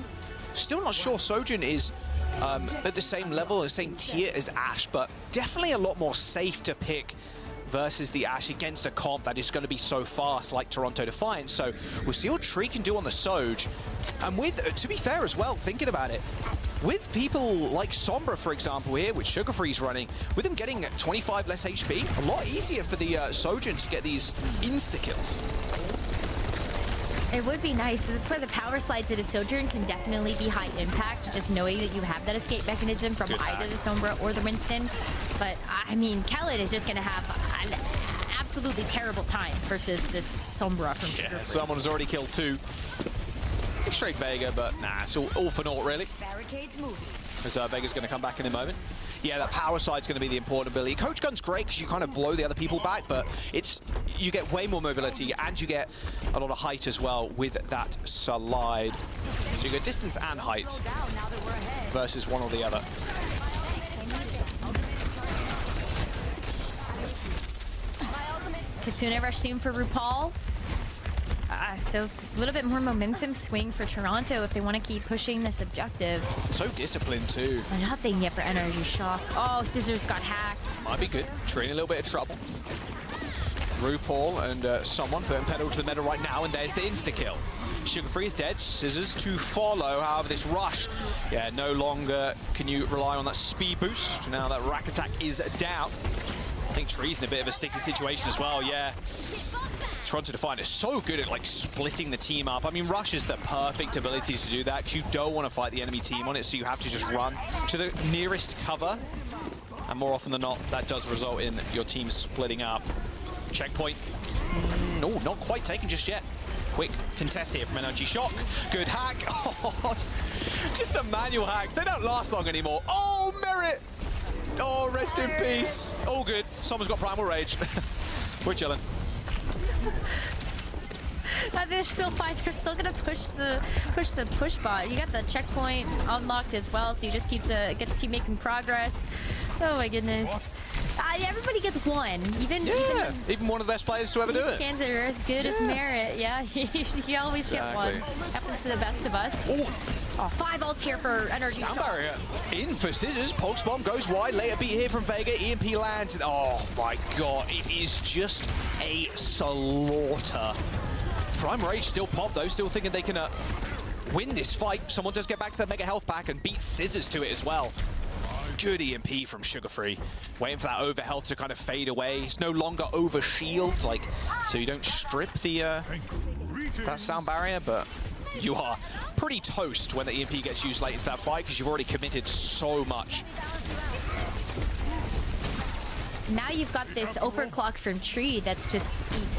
D: Still not sure Sojin is at the same level, the same tier as Ashe, but definitely a lot more safe to pick versus the Ashe against a comp that is going to be so fast like Toronto Defiant. So we'll see what Tree can do on the Soj. And with, to be fair as well, thinking about it, with people like Sombra, for example, here, with Sugar Freeze running, with him getting 25 less HP, a lot easier for the Sojin to get these insta-kills.
E: It would be nice. That's why the power slide for the Sojourn can definitely be high impact, just knowing that you have that escape mechanism from either the Sombra or the Winston. But, I mean, Kellen is just going to have an absolutely terrible time versus this Sombra from Sugar Free.
D: Someone's already killed 2. Straight Vega, but nah, it's all for naught, really.
F: Barricades moving.
D: As Vega's going to come back in a moment. Yeah, that power side's going to be the important ability. Coach Gun's great because you kind of blow the other people back, but you get way more mobility and you get a lot of height as well with that slide. So you get distance and height versus one or the other.
E: Kitsune rush soon for RuPaul. So a little bit more momentum swing for Toronto if they want to keep pushing this objective.
D: So disciplined too.
E: Nothing yet for NRG Shock. Oh, Scissors got hacked.
D: Might be good. Tree in a little bit of trouble. RuPaul and someone putting pedal to the metal right now, and there's the insta-kill. Sugar Free is dead. Scissors to follow. However, this rush, yeah, no longer can you rely on that speed boost. Now that Rack Attack is down. I think Tree's in a bit of a sticky situation as well, yeah. Toronto Defiant is so good at like splitting the team up. I mean, Rush is the perfect ability to do that because you don't want to fight the enemy team on it, so you have to just run to the nearest cover. And more often than not, that does result in your team splitting up. Checkpoint. No, not quite taken just yet. Quick contest here from NRG Shock. Good hack. Oh, just the manual hacks. They don't last long anymore. Oh, Merit. Oh, rest in peace. All good. Someone's got Primal Rage. We're chilling.
E: They're still fine. They're still gonna push the push bot. You got the checkpoint unlocked as well, so you just keep making progress. Oh my goodness! Everybody gets one. Even
D: one of the best players to ever do it.
E: Fans are as good as Merit. Yeah, you always get one. Happens to the best of us. Oh, 5 ults here for NRG.
D: Sound barrier in for Scissors. Pulse Bomb goes wide. Later beat here from Vega. EMP lands. Oh my god, it is just a slaughter. Prime Rage still pop though, still thinking they can win this fight. Someone does get back to the Mega Health pack and beat Scissors to it as well. Good EMP from Sugar Free. Waiting for that over health to kind of fade away. It's no longer over shield, like, so you don't strip the that sound barrier, but you are pretty toast when the EMP gets used late into that fight because you've already committed so much.
E: Now you've got this overclock from Tree that's just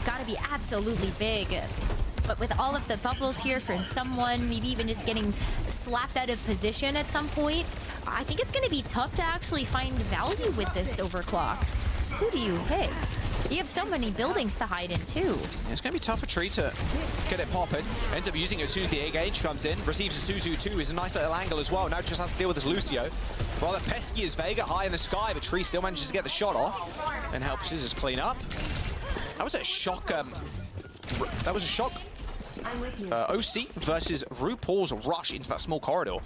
E: got to be absolutely big. But with all of the bubbles here from someone, maybe even just getting slapped out of position at some point, I think it's going to be tough to actually find value with this overclock. Who do you pick? You have so many buildings to hide in too.
D: Yeah, it's going to be tough for Tree to get it popping. Ends up using it as soon as the A-Gauge comes in. Receives a Suzu too. Is a nice little angle as well. Now just has to deal with this Lucio. Rather pesky as Vega high in the sky, but Tree still manages to get the shot off and helps Scissors clean up. That was a shock. That was a shock. OC versus RuPaul's rush into that small corridor.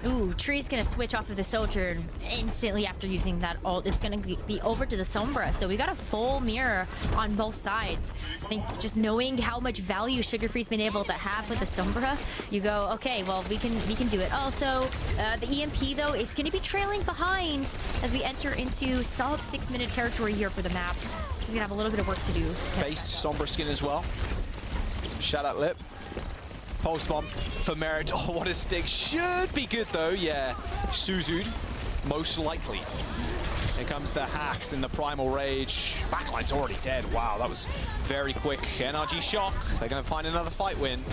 E: Ooh, Tree's gonna switch off of the Soldier instantly after using that ult. It's gonna be over to the Sombra. So we got a full mirror on both sides. I think just knowing how much value Sugar Free's been able to have with the Sombra, you go, okay, well, we can do it. Also, the EMP though is gonna be trailing behind as we enter into sub 6-minute territory here for the map. She's gonna have a little bit of work to do.
D: Based Sombra skin as well. Shout out Lip. Pulse bomb for Merit. Oh, what a stick. Should be good, though. Yeah. Suzu'd, most likely. Here comes the hacks and the Primal Rage. Backline's already dead. Wow, that was very quick. NRG shock. They're going to find another fight win.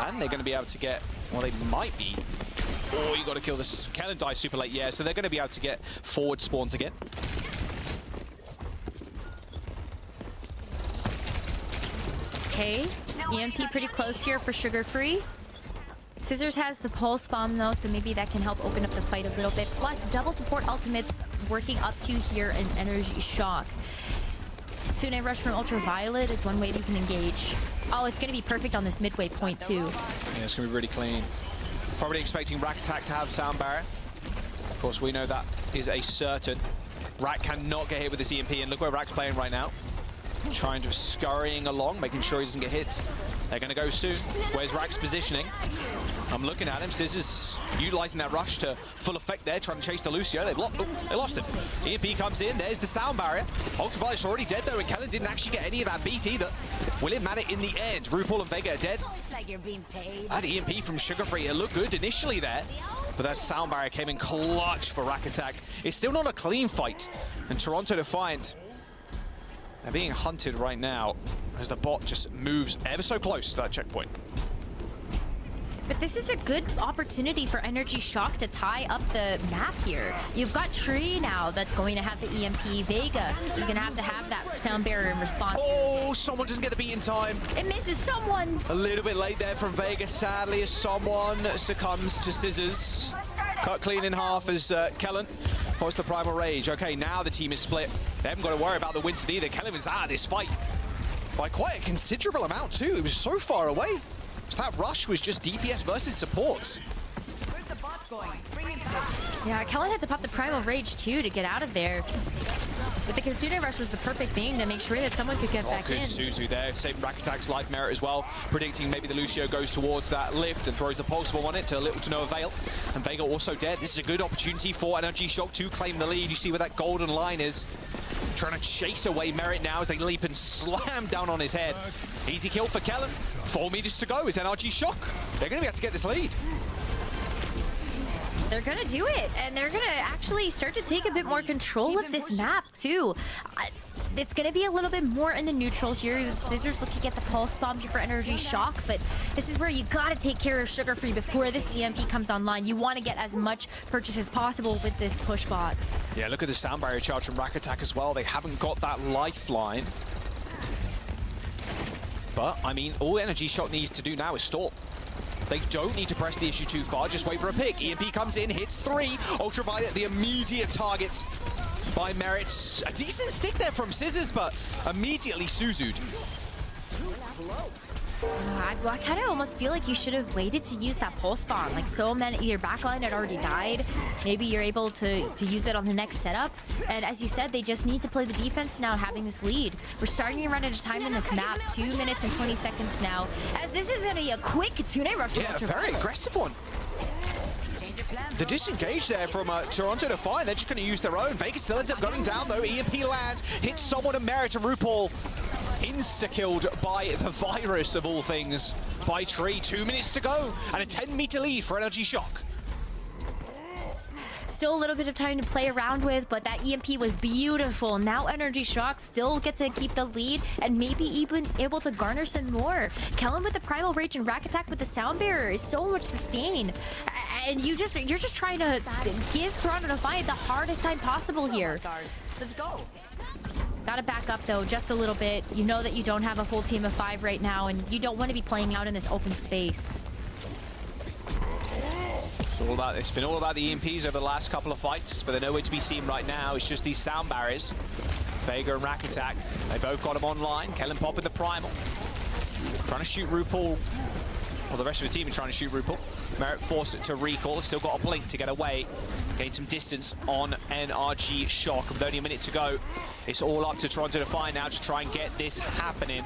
D: And they're going to be able to get... Well, they might be. Oh, you got to kill this. Kellen dies super late. Yeah, so they're going to be able to get forward spawns again.
E: Okay. EMP pretty close here for Sugar Free. Scissors has the pulse bomb though, so maybe that can help open up the fight a little bit. Plus, double support ultimates working up to here in Energy Shock. Tsune Rush from Ultraviolet is one way that you can engage. Oh, it's going to be perfect on this midway point too.
D: Yeah, it's going to be really clean. Probably expecting Rack Attack to have Sound Barrier. Of course, we know that is a certain. Rack cannot get hit with this EMP, and look where Rack's playing right now. Trying to scurrying along, making sure he doesn't get hit. They're going to go soon. Where's Rack's positioning? I'm looking at him. Scissors utilizing that rush to full effect there, trying to chase the Lucio. They lost him. EMP comes in. There's the sound barrier. Ultraviolet's already dead though, and Kellen didn't actually get any of that beat either. Will it matter in the end? RuPaul and Vega are dead. That EMP from Sugar Free, it looked good initially there, but that sound barrier came in clutch for Rack Attack. It's still not a clean fight, and Toronto Defiant, they're being hunted right now as the bot just moves ever so close to that checkpoint.
E: But this is a good opportunity for Energy Shock to tie up the map here. You've got Tree now that's going to have the EMP. Vega is going to have that sound barrier in response.
D: Oh, someone doesn't get the beat in time.
E: It misses someone.
D: A little bit late there from Vega, sadly, as someone succumbs to Scissors. Cut clean in half as Kellen posts the Primal Rage. Okay, now the team is split. They haven't got to worry about the Winston either. Kellen is out of this fight by quite a considerable amount too. It was so far away. So that rush was just DPS versus supports.
E: Yeah, Kellen had to pop the Primal Rage too to get out of there. But the Kitsune Rush was the perfect thing to make sure that someone could get back in.
D: Good Suzu there, saving Rack Attack's life merit as well. Predicting maybe the Lucio goes towards that lift and throws the pulse bomb on it to little to no avail. And Vega also dead. This is a good opportunity for Energy Shock to claim the lead. You see where that golden line is. Trying to chase away Merit now as they leap and slam down on his head. Easy kill for Kellen. 4 meters to go is NRG Shock. They're going to be able to get this lead.
E: They're gonna do it, and they're gonna actually start to take a bit more control of this map too. It's gonna be a little bit more in the neutral here. Scissors looking at the pulse bomb here for Energy Shock, but this is where you gotta take care of Sugar Free before this EMP comes online. You want to get as much purchase as possible with this push bot.
D: Yeah, look at the sound barrier charge from Rack Attack as well. They haven't got that lifeline. But, I mean, all Energy Shock needs to do now is stall. They don't need to press the issue too far, just wait for a pick. EMP comes in, hits 3. Ultraviolet, the immediate target by Merit. A decent stick there from Scissors, but immediately Suzu'd.
E: I kind of almost feel like you should have waited to use that pulse bomb. Like, so many, your backline had already died. Maybe you're able to use it on the next setup. And as you said, they just need to play the defense now, having this lead. We're starting to run out of time in this map. 2 minutes and 20 seconds now. As this is going to be a quick Tsune Rush.
D: Yeah, a very aggressive one. The disengage there from Toronto Defiant. They're just going to use their own. Vegas still ends up going down, though. EMP lands, hits someone, and Merit and RuPaul insta-killed by the virus of all things by Tree. 2 minutes to go and a 10-meter lead for NRG Shock.
E: Still a little bit of time to play around with, but that EMP was beautiful. Now NRG Shock still get to keep the lead and maybe even able to garner some more. Kellen with the Primal Rage and Rack Attack with the Sound Barrier is so much sustain. And you're just trying to give Toronto Defiant the hardest time possible here. Let's go. Gotta back up though, just a little bit. You know that you don't have a full team of 5 right now, and you don't want to be playing out in this open space.
D: It's been all about the EMPs over the last couple of fights, but they're nowhere to be seen right now. It's just these sound barriers. Vega and Rack Attack, they both got him online. Kellen Pop with the Primal. Trying to shoot RuPaul. Well, the rest of the team are trying to shoot RuPaul. Merit forced to recall, still got a blink to get away. Gain some distance on NRG Shock. With only a minute to go, it's all up to Toronto Defiant now to try and get this happening.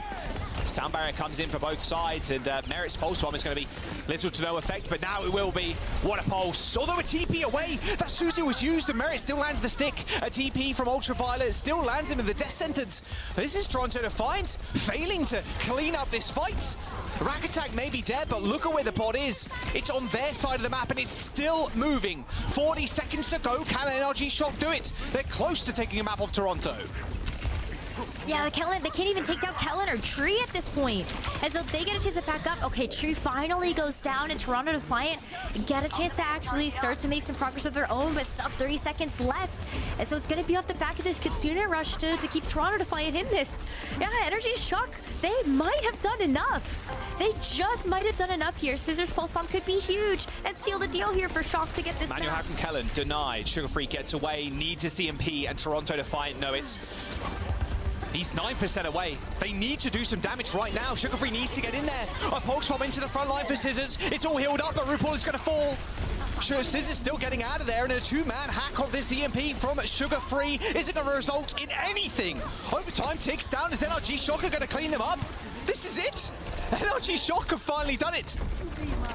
D: Sound barrier comes in for both sides, and Merit's pulse bomb is going to be little to no effect, but now it will be. What a pulse. Although a TP away, that Suzu was used, and Merit still landed the stick. A TP from Ultraviolet still lands him in the death sentence. This is Toronto Defiant failing to clean up this fight. Rack Attack may be dead, but look at where the pod is. It's on their side of the map, and it's still moving. 40 seconds to go. Can NRG Shock do it? They're close to taking a map off Toronto.
E: Yeah, Kellen, they can't even take down Kellen or Tree at this point. And so they get a chance to back up. Okay, Tree finally goes down, and Toronto Defiant get a chance to actually start to make some progress of their own, but sub 30 seconds left. And so it's going to be off the back of this Kitsune rush to keep Toronto Defiant in this. Yeah, NRG Shock, they might have done enough. They just might have done enough here. Scissors Pulse Bomb could be huge and seal the deal here for Shock to get this
D: Manuel
E: down.
D: Hack and Kellen denied. Sugar Free gets away, needs a CMP, and Toronto Defiant know it. He's 9% away. They need to do some damage right now. Sugar Free needs to get in there. A pulse bomb into the front line for Scissors. It's all healed up, but RuPaul is going to fall. Scissors still getting out of there, and a 2-man hack of this EMP from Sugar Free isn't going to result in anything. Overtime ticks down as NRG Shock are going to clean them up. This is it. NRG Shock have finally done it.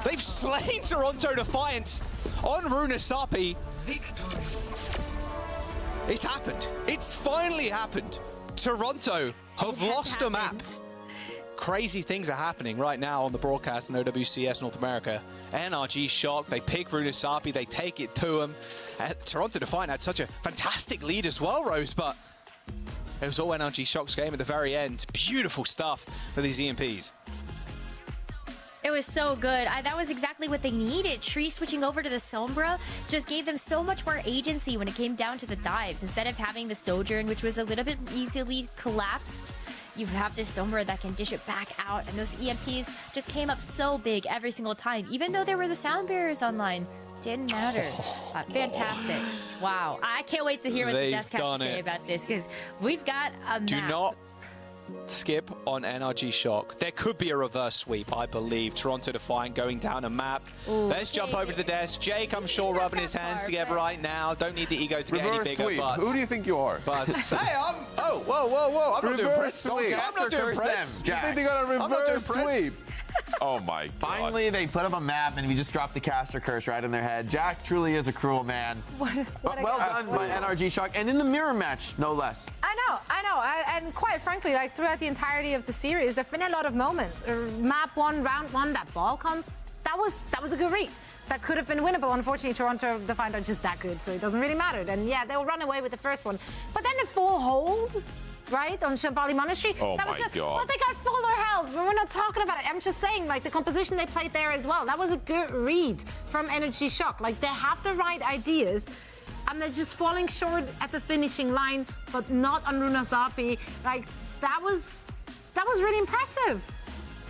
D: They've slain Toronto Defiant on Runasapi. It's happened. It's finally happened. Toronto have lost a map. Crazy things are happening right now on the broadcast in OWCS North America. NRG Shock, they pick Runasapi, they take it to him. Toronto Defiant had such a fantastic lead as well, Rose, but it was all NRG Shock's game at the very end. Beautiful stuff for these EMPs.
E: It was so good. That was exactly what they needed. Tree switching over to the Sombra just gave them so much more agency when it came down to the dives. Instead of having the Sojourn, which was a little bit easily collapsed, you have this Sombra that can dish it back out. And those EMPs just came up so big every single time, even though there were the sound barriers online. Didn't matter. Fantastic. Wow. I can't wait to hear what the desk has to say about this, because we've got a map.
D: Do not skip on NRG Shock. There could be a reverse sweep, I believe. Toronto Defiant going down a map.
E: Ooh,
D: let's jump over to the desk. Jake, I'm sure, rubbing his hands together right now. Don't need the ego to get any bigger.
B: Sweep.
D: But
B: who do you think you are?
D: But hey, I'm. Oh, whoa! I'm not doing press. I'm not doing press.
B: You think they got a reverse sweep? Oh my God.
C: Finally, they put up a map, and we just dropped the caster curse right in their head. Jack truly is a cruel man. But well done by NRG Shock, and in the mirror match, no less.
A: I know. And quite frankly, like throughout the entirety of the series, there've been a lot of moments. Map 1, round 1, that ball comp, that was a good read. That could have been winnable. Unfortunately, Toronto Defiant are just that good, so it doesn't really matter. And yeah, they'll run away with the first one. But then the full hold, right, on Shambali Monastery.
B: Oh
A: that was
B: my God.
A: Well, they got fuller health. We're not talking about it. I'm just saying, like, the composition they played there as well. That was a good read from NRG Shock. Like, they have the right ideas, and they're just falling short at the finishing line, but not on Runasapi. Like, that was really impressive.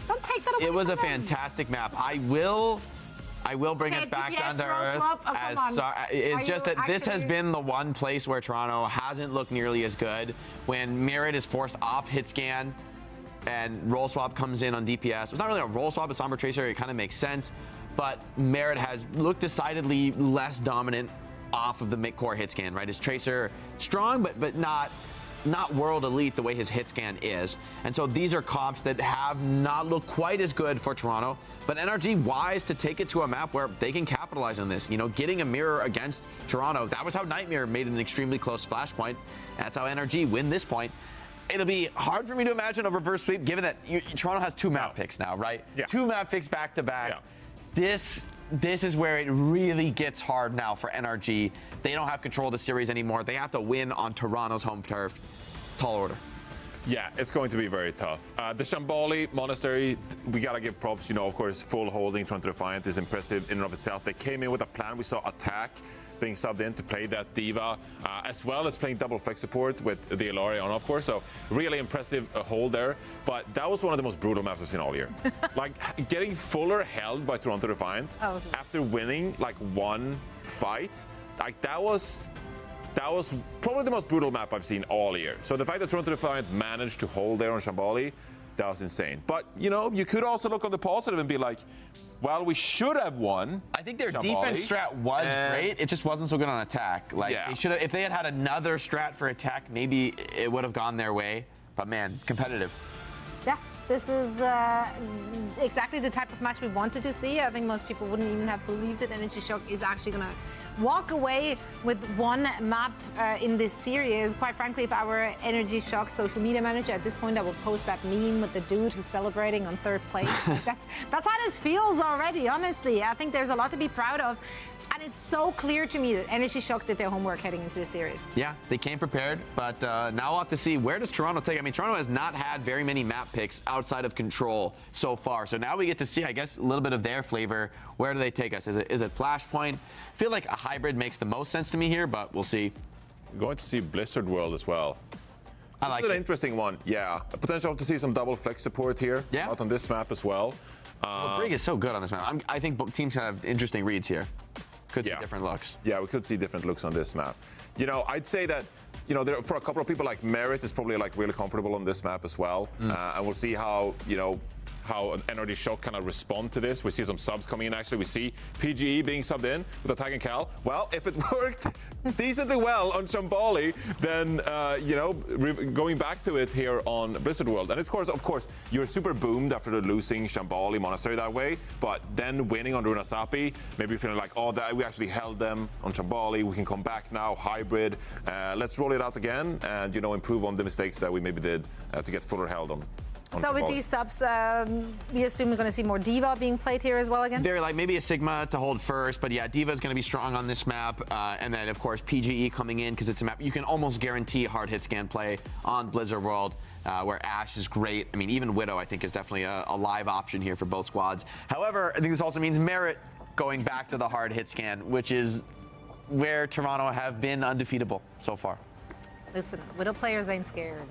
A: Don't take that away.
C: It was
A: from
C: a
A: them.
C: fantastic map. I will bring us back down to earth. It's just that this has been the one place where Toronto hasn't looked nearly as good. When Merit is forced off hit scan and roll swap comes in on DPS. It's not really a roll swap, a Sombra Tracer. It kind of makes sense. But Merit has looked decidedly less dominant off of the mid-core hit scan, right? His Tracer strong, but not world elite the way his hit scan is. And so these are comps that have not looked quite as good for Toronto, but NRG wise to take it to a map where they can capitalize on this. You know, getting a mirror against Toronto, that was how Nightmare made an extremely close flashpoint. That's how NRG win this point. it'll be hard for me to imagine a reverse sweep, given that Toronto has 2 map picks now, right?
B: Yeah.
C: 2 map picks back to back.
B: Yeah.
C: This is where it really gets hard now for NRG. They don't have control of the series anymore. They have to win on Toronto's home turf. Tall order.
B: Yeah, it's going to be very tough. The Shambali Monastery, we got to give props. Of course, full holding Toronto Defiant is impressive in and of itself. They came in with a plan. We saw Attack being subbed in to play that Diva, as well as playing double flex support with the Ilaria on, of course. So really impressive hold there. But that was one of the most brutal maps I've seen all year. Like getting fuller held by Toronto Defiant after winning like 1 fight, like that was probably the most brutal map I've seen all year. So the fact that Toronto Defiant managed to hold there on Shambali, that was insane. But, you could also look on the positive and be like, well, we should have won.
C: I think their
B: Shambali,
C: defense strat was great. It just wasn't so good on attack. Like,
B: Yeah.
C: they should have, if they had another strat for attack, maybe it would have gone their way. But man, competitive.
A: Yeah, this is exactly the type of match we wanted to see. I think most people wouldn't even have believed that NRG Shock is actually going to walk away with 1 map in this series. Quite frankly, if I were NRG Shock social media manager at this point, I would post that meme with the dude who's celebrating on 3rd place. That's how this feels already, honestly. I think there's a lot to be proud of. And it's so clear to me that NRG Shock did their homework heading into the series.
C: Yeah, they came prepared, but now we'll have to see, where does Toronto take? I mean, Toronto has not had very many map picks outside of Control so far. So now we get to see, I guess, a little bit of their flavor. Where do they take us? Is it Flashpoint? I feel like a hybrid makes the most sense to me here, but we'll see.
B: We're going to see Blizzard World as well.
C: I like
B: This is
C: it.
B: an interesting one. Yeah, a potential to see some double flex support here.
C: Yeah.
B: Out on this map as well.
C: Well, Brig is so good on this map. I think both teams have interesting reads here. Could see
B: Yeah.
C: different looks.
B: Yeah, we could see different looks on this map. I'd say that, for a couple of people, like Merit is probably like really comfortable on this map as well. And we'll see how NRG Shock kind of respond to this. We see some subs coming in, actually. We see PGE being subbed in with Attack and Cal. Well, if it worked decently well on Shambali, then, going back to it here on Blizzard World. And of course, you're super boomed after losing Shambali Monastery that way, but then winning on Runasapi, maybe feeling like, that we actually held them on Shambali. We can come back now, hybrid. Let's roll it out again and, improve on the mistakes that we maybe did to get fuller held on.
A: So with these subs, we assume we're going to see more Diva being played here as well again?
C: Very like maybe a Sigma to hold first, but yeah, Diva is going to be strong on this map. And then, of course, PGE coming in because it's a map you can almost guarantee hard hit scan play on Blizzard World, where Ashe is great. I mean, even Widow, I think, is definitely a live option here for both squads. However, I think this also means Merit going back to the hard hit scan, which is where Toronto have been undefeatable so far.
A: Listen, Widow players ain't scared.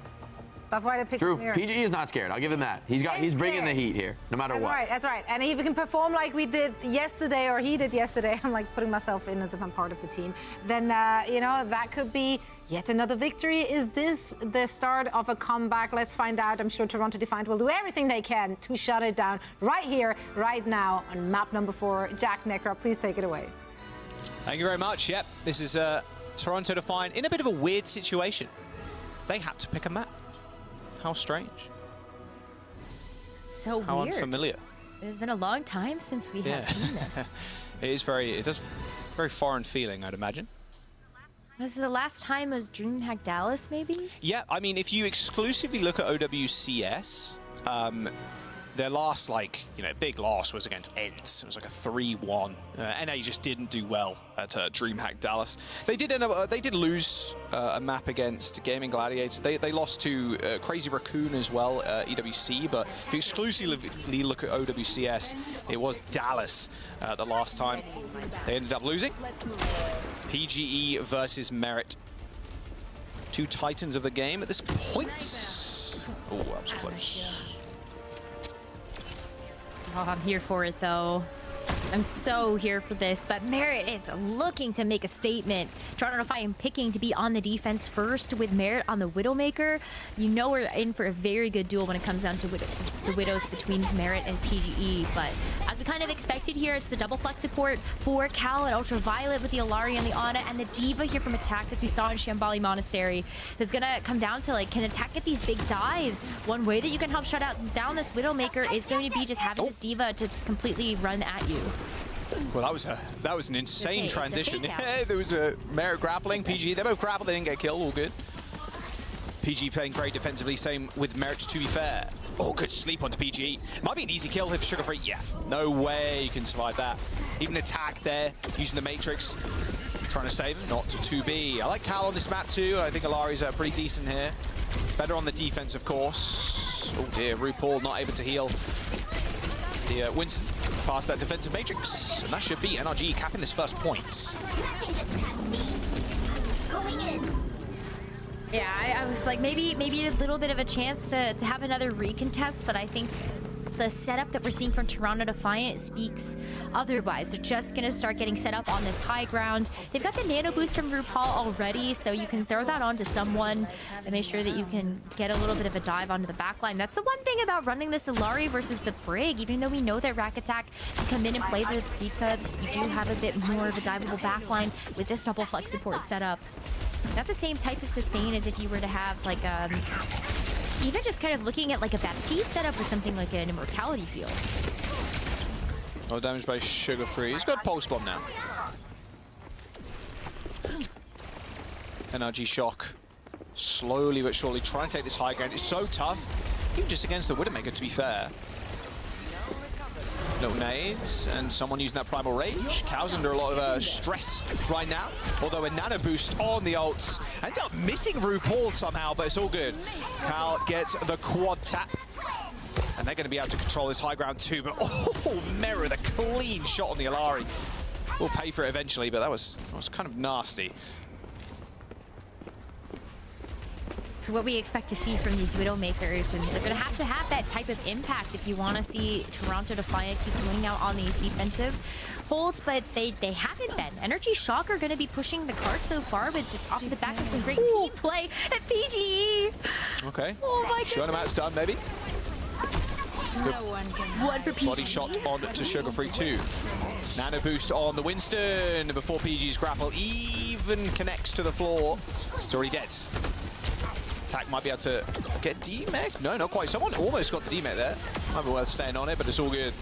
A: That's why they picked
C: True.
A: Mirror.
C: PGE is not scared. I'll give him that. He's bringing the heat here, no matter what.
A: That's right. And if you can perform like we did yesterday, or he did yesterday, I'm like putting myself in as if I'm part of the team, then, that could be yet another victory. Is this the start of a comeback? Let's find out. I'm sure Toronto Defiant will do everything they can to shut it down right here, right now on map number 4. Jack Necker, please take it away.
D: Thank you very much. Yep, this is Toronto Defiant in a bit of a weird situation. They had to pick a map. How strange.
E: So
D: How
E: weird.
D: unfamiliar.
E: It has been a long time since we have seen this.
D: It does very foreign feeling, I'd imagine.
E: Was it the last time was DreamHack Dallas, maybe?
D: Yeah, I mean, if you exclusively look at OWCS, their last, big loss was against ENT. It was like a 3-1. NA just didn't do well at DreamHack Dallas. They did lose a map against Gaming Gladiators. They lost to Crazy Raccoon as well, EWC. But if you exclusively look at OWCS, it was Dallas the last time they ended up losing. PGE versus Merit. 2 titans of the game at this point. Oh, that was close.
E: Oh, I'm here for it, though. I'm so here for this, but Merit is looking to make a statement. Toronto Defiant picking to be on the defense first with Merit on the Widowmaker. You know we're in for a very good duel when it comes down to the Widows between Merit and PGE, but as we kind of expected here, it's the double flex support for Cal and Ultraviolet with the Ilaria and the Ana, and the Diva here from Attack as we saw in Shambali Monastery. That's gonna come down to, can Attack get these big dives? One way that you can help shut down this Widowmaker is going to be just having this Diva to completely run at you.
D: Well, that was an insane
E: It's a
D: transition.
E: fake out.
D: Yeah, there was a Merit grappling, PG. They both grappled, they didn't get killed, all good. PG playing great defensively, same with Merit, to be fair. Oh, good sleep onto PG. Might be an easy kill here for Sugar Free. Yeah, no way you can survive that. Even attack there, using the Matrix. Trying to save him, not to be. I like Cal on this map too. I think Alari's pretty decent here. Better on the defense, of course. Oh dear, RuPaul not able to heal the Winston past that defensive Matrix. And that should be NRG capping this first point.
E: Yeah, I was like, maybe a little bit of a chance to have another recontest, but I think the setup that we're seeing from Toronto Defiant speaks otherwise. They're just going to start getting set up on this high ground. They've got the nano boost from RuPaul already, so you can throw that onto someone and make sure that you can get a little bit of a dive onto the backline. That's the one thing about running this Alari versus the Brig. Even though we know that Rack Attack can come in and play the Pita, you do have a bit more of a diveable backline with this double flex support setup. Not the same type of sustain as if you were to have like even just kind of looking at like a Baptiste setup with something like an Immortality field.
D: Oh, damage by Sugar Free. He's got Pulse Bomb now. NRG Shock. Slowly but surely trying to take this high ground. It's so tough. Even just against the Widowmaker, to be fair. No nades, and someone using that Primal Rage. Cal's under a lot of stress right now. Although a nano boost on the ults. Ends up missing RuPaul somehow, but it's all good. Cal gets the quad tap. And they're going to be able to control this high ground too. But oh, Mera, the clean shot on the Alari. We'll pay for it eventually, but that was kind of nasty.
E: It's what we expect to see from these Widowmakers, and they're going to have that type of impact if you want to see Toronto Defiant keep winning out on these defensive holds, but they haven't been. NRG Shock are going to be pushing the cart so far, but just off the back of some great team play at PGE.
D: Okay.
E: Oh my goodness.
D: Shonamat's done, maybe.
E: One for PGE.
D: Body shot on to Sugar Free 2. Nano boost on the Winston before PG's grapple even connects to the floor. It's already dead. Attack might be able to get D-Mech. No, not quite. Someone almost got the D-Mech there. Might be worth staying on it, but it's all good.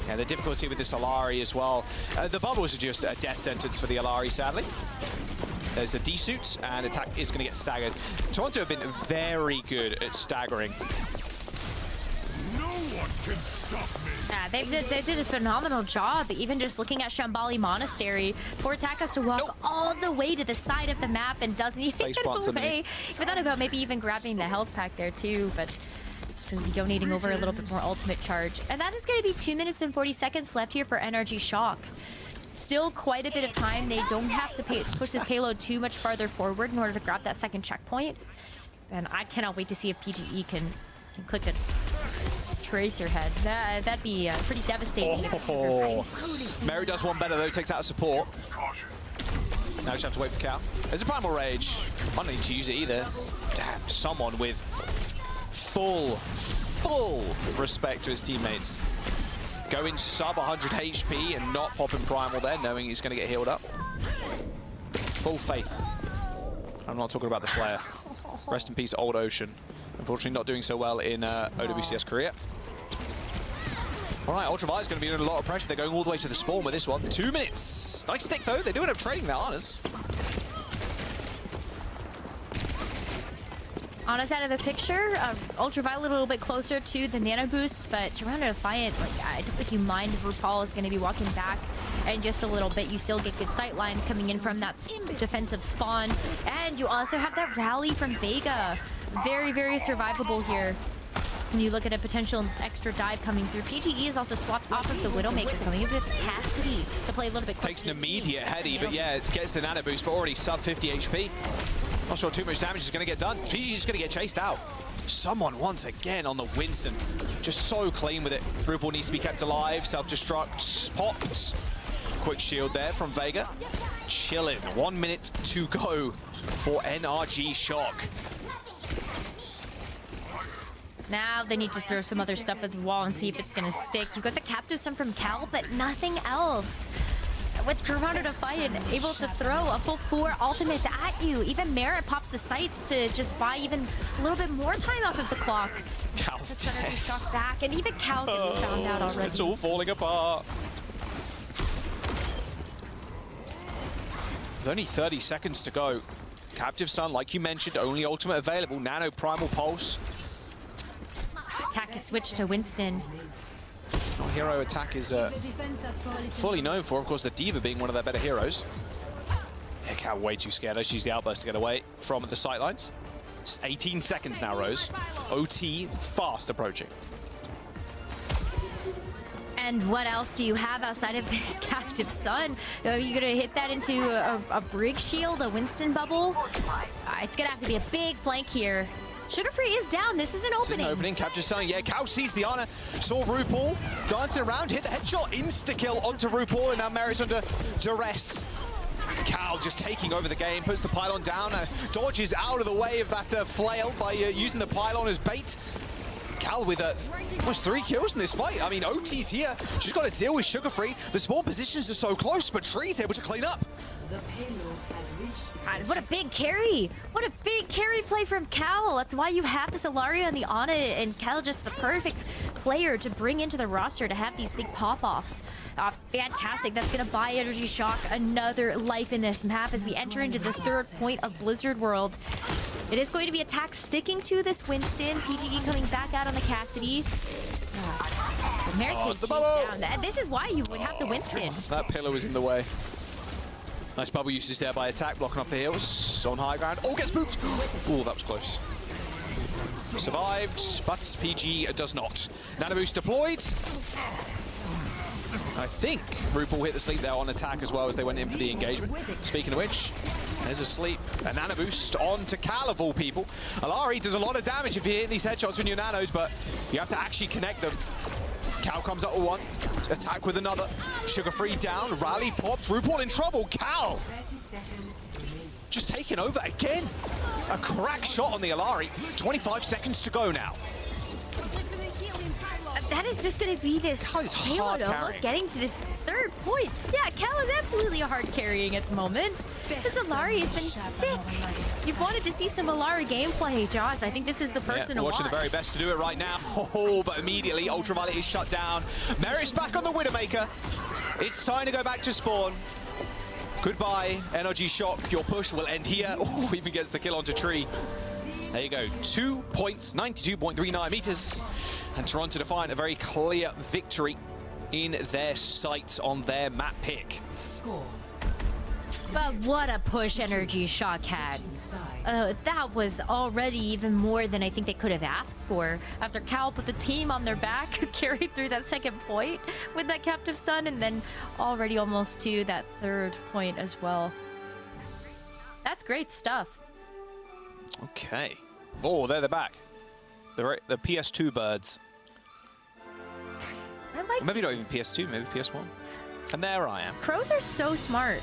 D: Yeah, the difficulty with this Alari as well. The bubbles are just a death sentence for the Alari, sadly. There's a D-suit, and attack is going to get staggered. Toronto have been very good at staggering.
E: Yeah, they did a phenomenal job, even just looking at Shambali Monastery. Poor attack has to walk all the way to the side of the map and doesn't even get away. We thought about maybe even grabbing the health pack there too, but it's going to be donating over a little bit more ultimate charge. And that is going to be 2 minutes and 40 seconds left here for NRG Shock. Still quite a bit of time. They don't have to push this payload too much farther forward in order to grab that second checkpoint. And I cannot wait to see if PGE can click it. Tracer head. That'd be pretty devastating.
D: Oh. Mary does one better though, takes out a support. Now just have to wait for Cal. There's a Primal Rage. I don't need to use it either. Damn, someone with full respect to his teammates. Going sub 100 HP and not popping Primal there, knowing he's going to get healed up. Full faith. I'm not talking about the player. Rest in peace, Old Ocean. Unfortunately not doing so well in OWCS Korea. All right, Ultraviolet's going to be under a lot of pressure. They're going all the way to the spawn with this one. 2 minutes. Nice stick, though. They do end up trading their honors.
E: Honest out of the picture, Ultraviolet a little bit closer to the nano boost, but Toronto Defiant, like, I don't think you mind if RuPaul is going to be walking back in just a little bit. You still get good sight lines coming in from that defensive spawn, and you also have that rally from Vega. Very, very survivable here. When you look at a potential extra dive coming through, PGE is also swapped off of the Widowmaker, coming in with capacity to play a little bit closer.
D: Takes an immediate heady, but yeah, it gets the nano boost, but already sub 50 HP. Not sure too much damage is going to get done. PGE is going to get chased out. Someone once again on the Winston. Just so clean with it. RuPaul needs to be kept alive. Self-destruct popped. Quick shield there from Vega. Chilling. 1 minute to go for NRG Shock.
E: Now they need to throw some other stuff at the wall and see if it's going to stick. You got the captive sum from Cal, but nothing else. With Toronto Defiant able to throw a full 4 ultimates at you. Even Merit pops the sights to just buy even a little bit more time off of the clock.
D: Cal's dead.
E: Shock back, and even Cal gets found out already.
D: It's all falling apart. With only 30 seconds to go. Captive Sun, like you mentioned, only ultimate available. Nano Primal Pulse.
E: Attack is switched to Winston.
D: Well, hero attack is fully known for, of course, the D.Va being one of their better heroes. Yeah, Cal way too scared. Let's use the outburst to get away from the sightlines. It's 18 seconds now, Rose. OT fast approaching.
E: And what else do you have outside of this Captive Sun? Are you gonna hit that into a Brig Shield, a Winston bubble? It's gonna have to be a big flank here. Sugar Free is down. This is an opening.
D: This is an opening. Capture Sun. Yeah, Cal sees the honor. Saw RuPaul dancing around, hit the headshot, insta-kill onto RuPaul, and now Merit's under duress. Cal just taking over the game, puts the pylon down, dodges out of the way of that flail by using the pylon as bait. Cal with almost 3 kills in this fight. I mean, OT's here. She's got to deal with Sugar Free. The spawn positions are so close, but Tree's able to clean up.
E: God, what a big carry. What a big carry play from Cal. That's why you have this Ilaria and the Ana, and Cal just the perfect player to bring into the roster to have these big pop-offs. Fantastic. That's going to buy Energy Shock another life in this map as we enter into the 3rd point of Blizzard World. It is going to be attack sticking to this Winston. PGE coming back out on the Cassidy. Merit's down. This is why you would have the Winston.
D: That pillar was in the way. Nice bubble usage there by attack, blocking off the heals. On high ground. Oh, gets booped. Oh, that was close. Survived, but PG does not. Nano boost deployed. I think RuPaul hit the sleep there on attack as well as they went in for the engagement. Speaking of which, there's a sleep. A nano boost on to Cal of all people. Alari does a lot of damage if you're hitting these headshots with your nanos, but you have to actually connect them. Cal comes up with one. Attack with another. Sugar Free down. Rally popped. RuPaul in trouble. Cal just taking over again. A crack shot on the Alari. 25 seconds to go now.
E: That is just going to be this payload almost getting to this 3rd point. Yeah, Cal is absolutely a hard carrying at the moment. This Alari has been sick. You've wanted to see some Alari gameplay, Jaws. I think this is the person to watch.
D: Watching the very best to do it right now. Oh, but immediately Ultraviolet is shut down. Merit's back on the Widowmaker. It's time to go back to spawn. Goodbye, NRG Shock. Your push will end here. Oh, even gets the kill onto Tree. There you go. 2 points, 92.39 meters. And Toronto Defiant a very clear victory in their sights on their map pick.
E: But what a push NRG Shock had. That was already even more than I think they could have asked for. After Cal put the team on their back, carried through that 2nd point with that Captive Sun, and then already almost to that 3rd point as well. That's great stuff.
D: Okay. Oh, they're back. The PS2 birds. Maybe not even PS2, maybe PS1. And there I am.
E: Crows are so smart.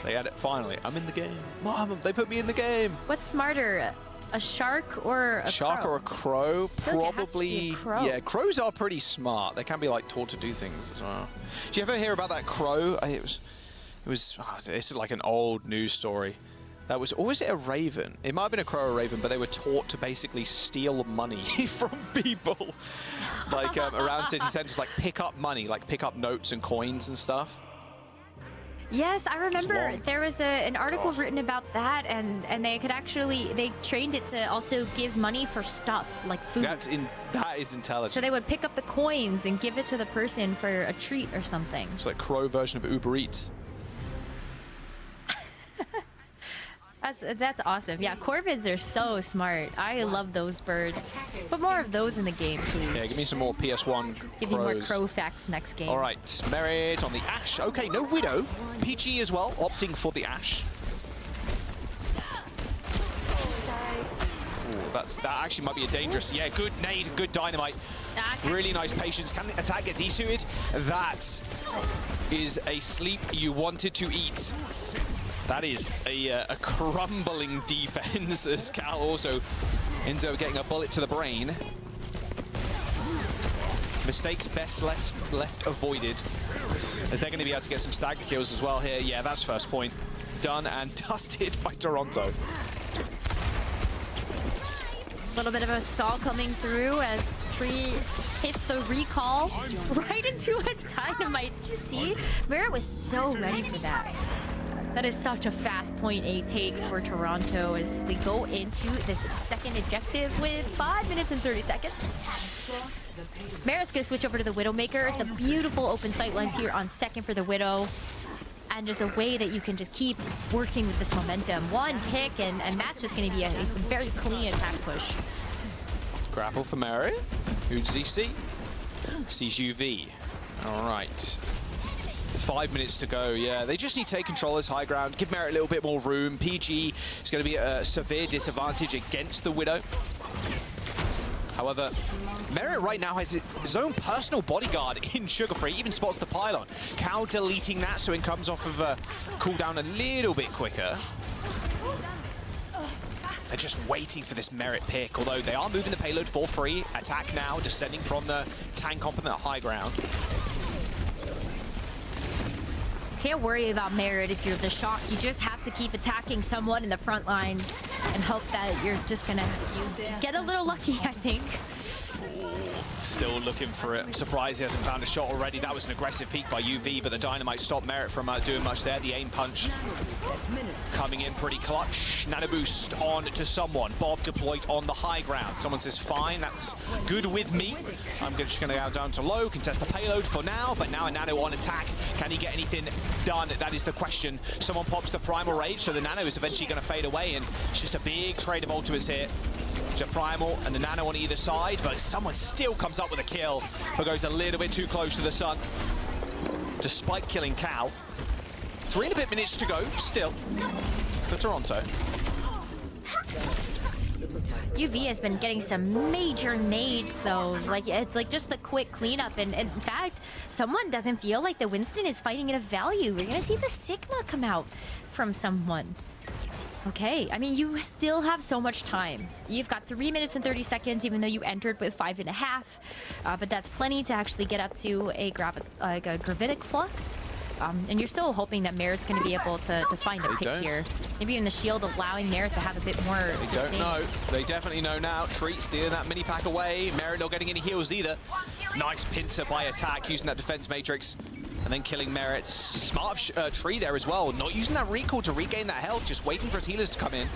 D: They had it finally. I'm in the game. Mom, they put me in the game.
E: What's smarter, a shark or a
D: shark
E: crow?
D: or a crow?
E: Probably.
D: Crow. Yeah, crows are pretty smart. They can be like taught to do things as well. Did you ever hear about that crow? It's like an old news story. That was, or was it a raven? It might have been a crow or a raven, but they were taught to basically steal money from people. Like around city centers, like pick up money, like pick up notes and coins and stuff.
E: Yes, I remember there was an article written about that, and they could actually, they trained it to also give money for stuff, like food.
D: That is intelligent.
E: So they would pick up the coins and give it to the person for a treat or something.
D: It's like crow version of Uber Eats.
E: That's awesome. Yeah, corvids are so smart. I love those birds. Put more of those in the game, please.
D: Yeah, give me some more PS1
E: Give me more crow facts next game.
D: All right, Merit on the Ashe. Okay, no Widow. PG as well, opting for the Ashe. Ooh, that actually might be a dangerous. Yeah, good nade, good dynamite. Really nice patience. Can the attack get desuited? That is a sleep you wanted to eat. That is a crumbling defense as Cal also ends up getting a bullet to the brain. Mistakes best left avoided, as they're going to be able to get some stagger kills as well here. Yeah, that's 1st point. Done and dusted by Toronto.
E: A little bit of a stall coming through as Tree hits the recall right into a dynamite. Did you see? Merit was so ready for that. That is such a fast point A take for Toronto as they go into this second objective with 5 minutes and 30 seconds. Merit's gonna switch over to the Widowmaker. The beautiful open sight lines here on second for the Widow. And just a way that you can just keep working with this momentum. One pick, and that's just gonna be a very clean attack push.
D: Grapple for Merit. Who does he see? Sees UV. All right. 5 minutes to go, yeah. They just need to take control of this high ground, give Merit a little bit more room. PG is going to be at a severe disadvantage against the Widow. However, Merit right now has his own personal bodyguard in Sugarfree, even spots the pylon. Cal deleting that so it comes off of a cooldown a little bit quicker. They're just waiting for this Merit pick, although they are moving the payload for free. Attack now, descending from the tank comp on the high ground.
E: Can't worry about Merit if you're the Shock. You just have to keep attacking someone in the front lines and hope that you're just gonna get a little lucky, I think.
D: Still looking for it. I'm surprised he hasn't found a shot already. That was an aggressive peek by UV, but the Dynamite stopped Merit from doing much there. The aim punch coming in pretty clutch. Nano boost on to someone. Bob deployed on the high ground. Someone says, fine, that's good with me. I'm just going to go down to low, contest the payload for now, but now a Nano on attack. Can he get anything done? That is the question. Someone pops the Primal Rage, so the Nano is eventually going to fade away, and it's just a big trade of ultimates here. The Primal and the Nano on either side, but someone still comes up with a kill, but goes a little bit too close to the sun, despite killing Cal. 3 and a bit minutes to go, still, for Toronto.
E: UV has been getting some major nades, though. Like, it's like just the quick cleanup, and in fact, someone doesn't feel like the Winston is fighting at a value. We're gonna see the Sigma come out from someone. Okay, I mean, you still have so much time. You've got 3 minutes and 30 seconds, even though you entered with 5.5. But that's plenty to actually get up to a gravitic flux. And you're still hoping that Merit's going to be able to find a pick here. Maybe even the shield allowing Merit to have a bit more sustain.
D: They don't know. They definitely know now. Treat stealing that mini pack away. Merit not getting any heals either. Nice pincer by attack, using that defense matrix. And then killing Merit. Smart Tree there as well. Not using that recall to regain that health, just waiting for his healers to come in.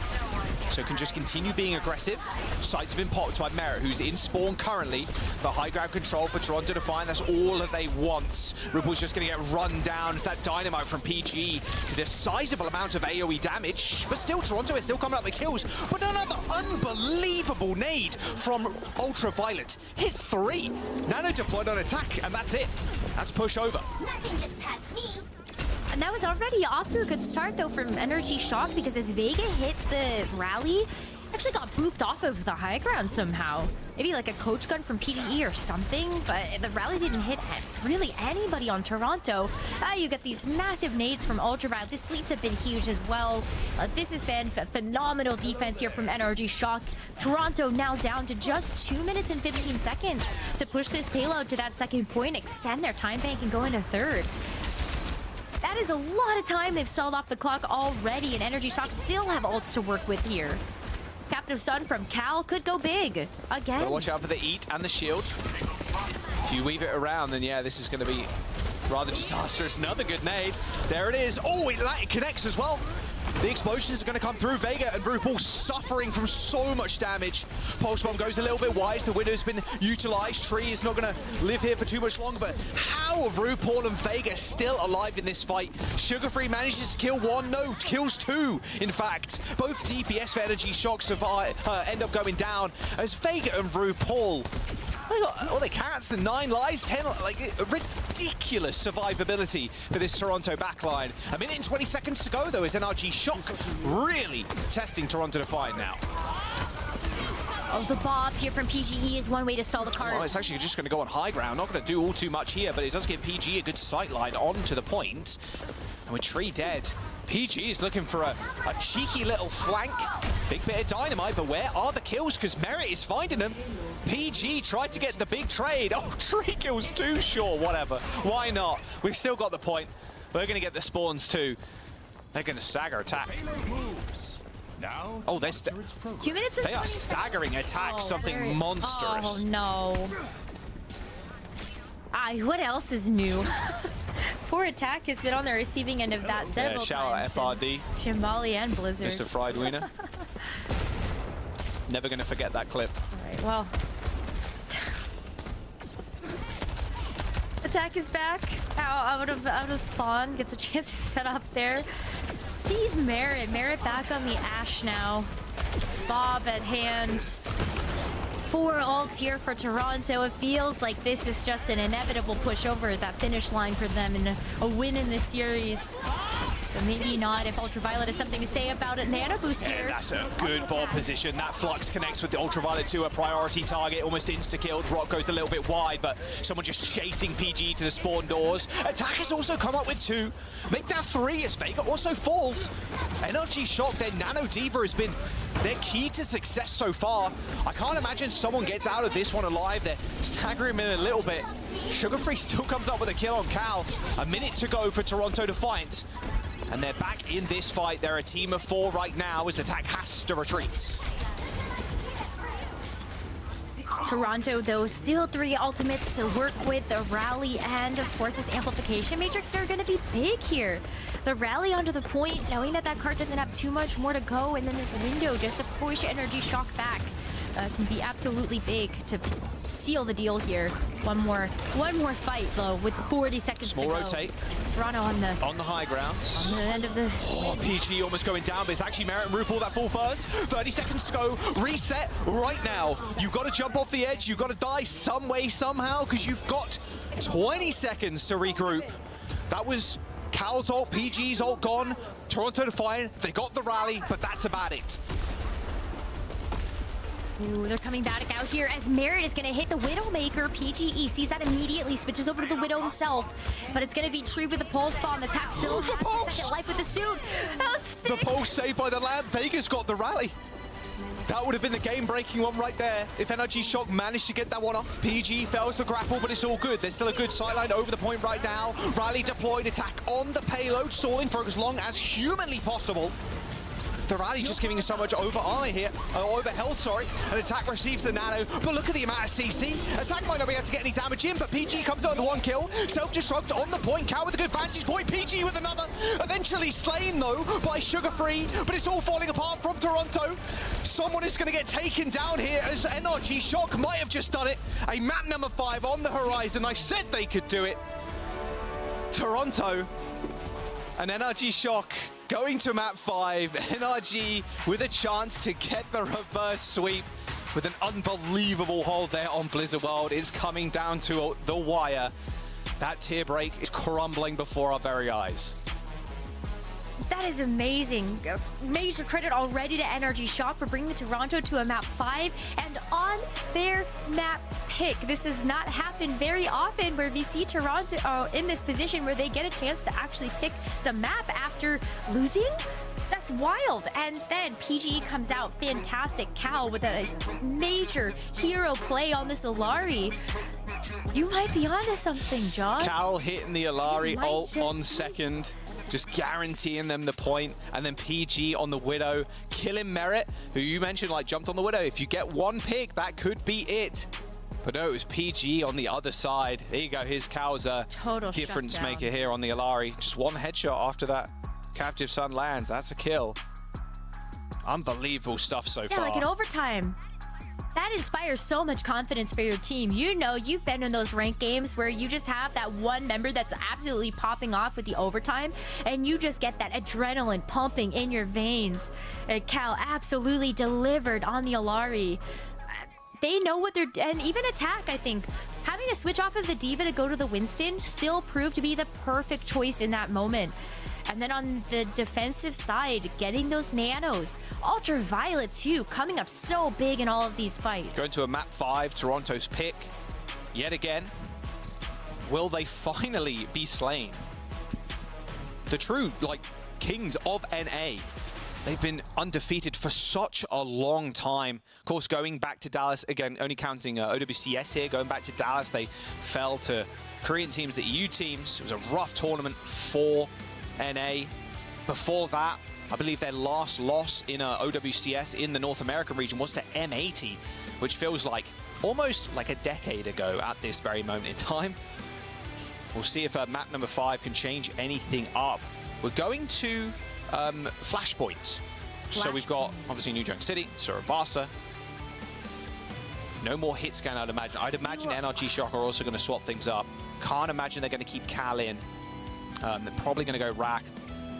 D: So can just continue being aggressive. Sights have been popped by Merit, who's in spawn currently. But high ground control for Toronto Defiant, that's all that they want. Ripple's just going to get run down. It's that Dynamite from PG did a sizable amount of AoE damage. But still, Toronto is still coming up with kills. But another unbelievable nade from Ultraviolet. Hit 3. Nano deployed on attack, and that's it. That's push over.
E: And that was already off to a good start, though, from NRG Shock, because as Vega hit the rally, actually got booped off of the high ground somehow. Maybe like a coach gun from PDE or something, but the rally didn't hit really anybody on Toronto. You get these massive nades from Ultraviolet. The sleeps have been huge as well. This has been phenomenal defense here from NRG Shock. Toronto now down to just 2 minutes and 15 seconds to push this payload to that second point, extend their time bank, and go into third. That is a lot of time they've stalled off the clock already, and NRG Shock still have ults to work with here. Captive Sun from Cal could go big again.
D: Gotta watch out for the eat and the shield. If you weave it around, then yeah, this is going to be rather disastrous. Another good nade. There it is. Oh, it connects as well. The explosions are going to come through. Vega and RuPaul suffering from so much damage. Pulse Bomb goes a little bit wide. The Widow's been utilized. Tree is not going to live here for too much longer, but how are RuPaul and Vega still alive in this fight? Sugarfree manages to kill one. No, kills two, in fact. Both DPS for NRG Shock survive, end up going down as Vega and RuPaul, they can't. 9 lives, 10, like ridiculous survivability for this Toronto backline. A minute and 20 seconds to go though, as NRG Shock really testing Toronto Defiant now.
E: Oh, the Bob here from PGE is one way to stall the card.
D: Well, it's actually just going to go on high ground. Not going to do all too much here, but it does give PG a good sight line onto the point. And with Tree dead, PG is looking for a cheeky little flank. Big bit of Dynamite, but where are the kills? Because Merit is finding them. PG tried to get the big trade. Oh, Tree kills too, sure, whatever. Why not? We've still got the point. We're going to get the spawns too. They're going to stagger attack. Oh, they're
E: 2 minutes and 20
D: they are staggering attack, something monstrous.
E: Oh, no. What else is new? poor Attack has been on the receiving end of that several times.
D: Shout out FRD.
E: Shimali and Blizzard.
D: Mr. Fried Wiener. Never going to forget that clip.
E: All right, well. Attack is back out of spawn, gets a chance to set up there. Sees Merit back on the Ashe now. Bob at hand. 4 ults here for Toronto. It feels like this is just an inevitable push over that finish line for them and a win in this series. But maybe not if Ultraviolet has something to say about it. Nano boost here.
D: Yeah, that's a good ball position. That Flux connects with the Ultraviolet to a priority target, almost insta-killed. Rock goes a little bit wide, but someone just chasing PG to the spawn doors. Attack has also come up with 2. Make that 3 as Vega also falls. NRG Shock, their Nano Diva has been their key to success so far. I can't imagine someone gets out of this one alive. They're staggering him in a little bit. Sugar Free still comes up with a kill on Cal. A minute to go for Toronto Defiant. And they're back in this fight. They're a team of 4 right now as Attack has to retreat.
E: Toronto, though, still 3 ultimates to work with. The Rally and, of course, this Amplification Matrix are going to be big here. The Rally onto the point, knowing that that card doesn't have too much more to go, and then this window just to push NRG Shock back can be absolutely big to seal the deal here. One more fight, though, with 40 seconds to go.
D: Small rotate.
E: Toronto on the
D: high ground.
E: On the end of the...
D: Oh, PG almost going down, but it's actually Merit and RuPaul that fall first. 30 seconds to go. Reset right now. You've got to jump off the edge. You've got to die some way, somehow, because you've got 20 seconds to regroup. That was Cal's ult, PG's ult gone. Toronto Defiant, they got the rally, but that's about it.
E: Ooh, they're coming back out here as Merit is going to hit the Widowmaker. PGE sees that immediately, switches over to the Widow himself. But it's going to be true with the Pulse Bomb. The Attack still has a second life with the suit.
D: The Pulse saved by the lamp. Vega's got the rally. That would have been the game-breaking one right there. If NRG Shock managed to get that one off, PG fails to grapple, but it's all good. There's still a good sideline over the point right now. Rally deployed, Attack on the payload, stalling for as long as humanly possible. The Rally's just giving us so much over armor here, over health, sorry. And Attack receives the nano, but look at the amount of CC. Attack might not be able to get any damage in, but PG comes out with 1 kill. Self-destruct on the point, Cal with a good vantage point, PG with another. Eventually slain, though, by Sugar Free, but it's all falling apart from Toronto. Someone is going to get taken down here as NRG Shock might have just done it. A map number 5 on the horizon. I said they could do it. Toronto and NRG Shock going to map 5, NRG with a chance to get the reverse sweep with an unbelievable hold there on Blizzard World. Is coming down to the wire. That tier break is crumbling before our very eyes.
E: That is amazing. Major credit already to NRG Shock for bringing Toronto to a map 5 and on their map pick. This does not happen very often where we see Toronto in this position where they get a chance to actually pick the map after losing. That's wild. And then PGE comes out fantastic. Cal with a major hero play on this Alari. You might be onto something, John.
D: Cal hitting the Alari ult on second, just guaranteeing them the point. And then PG on the Widow, killing Merit, who you mentioned like jumped on the Widow. If you get 1 pick, that could be it. But no, it was PG on the other side. There you go, here's Cal's
E: total
D: difference
E: shutdown
D: maker here on the Alari. Just 1 headshot after that Captive Sun lands. That's a kill. Unbelievable stuff so far.
E: Yeah, like in overtime. That inspires so much confidence for your team. You know, you've been in those ranked games where you just have that one member that's absolutely popping off with the overtime, and you just get that adrenaline pumping in your veins. Cal absolutely delivered on the Alari. They know what they're... And even Attack, I think. Having to switch off of the Diva to go to the Winston still proved to be the perfect choice in that moment. And then on the defensive side, getting those nanos. Ultraviolet, too, coming up so big in all of these fights.
D: Going to a map 5, Toronto's pick. Yet again, will they finally be slain? The true, like, kings of NA. They've been undefeated for such a long time. Of course, going back to Dallas, again, only counting OWCS here, going back to Dallas, they fell to Korean teams, the EU teams. It was a rough tournament for NA. Before that, I believe their last loss in OWCS in the North American region was to M80, which feels like almost like a decade ago at this very moment in time. We'll see if map number 5 can change anything up. We're going to Flashpoint. So we've got, obviously, New Junk City, Surabasa. No more hit scan, I'd imagine. I'd imagine NRG Shock are also going to swap things up. Can't imagine they're going to keep Cal in. They're probably going to go Rack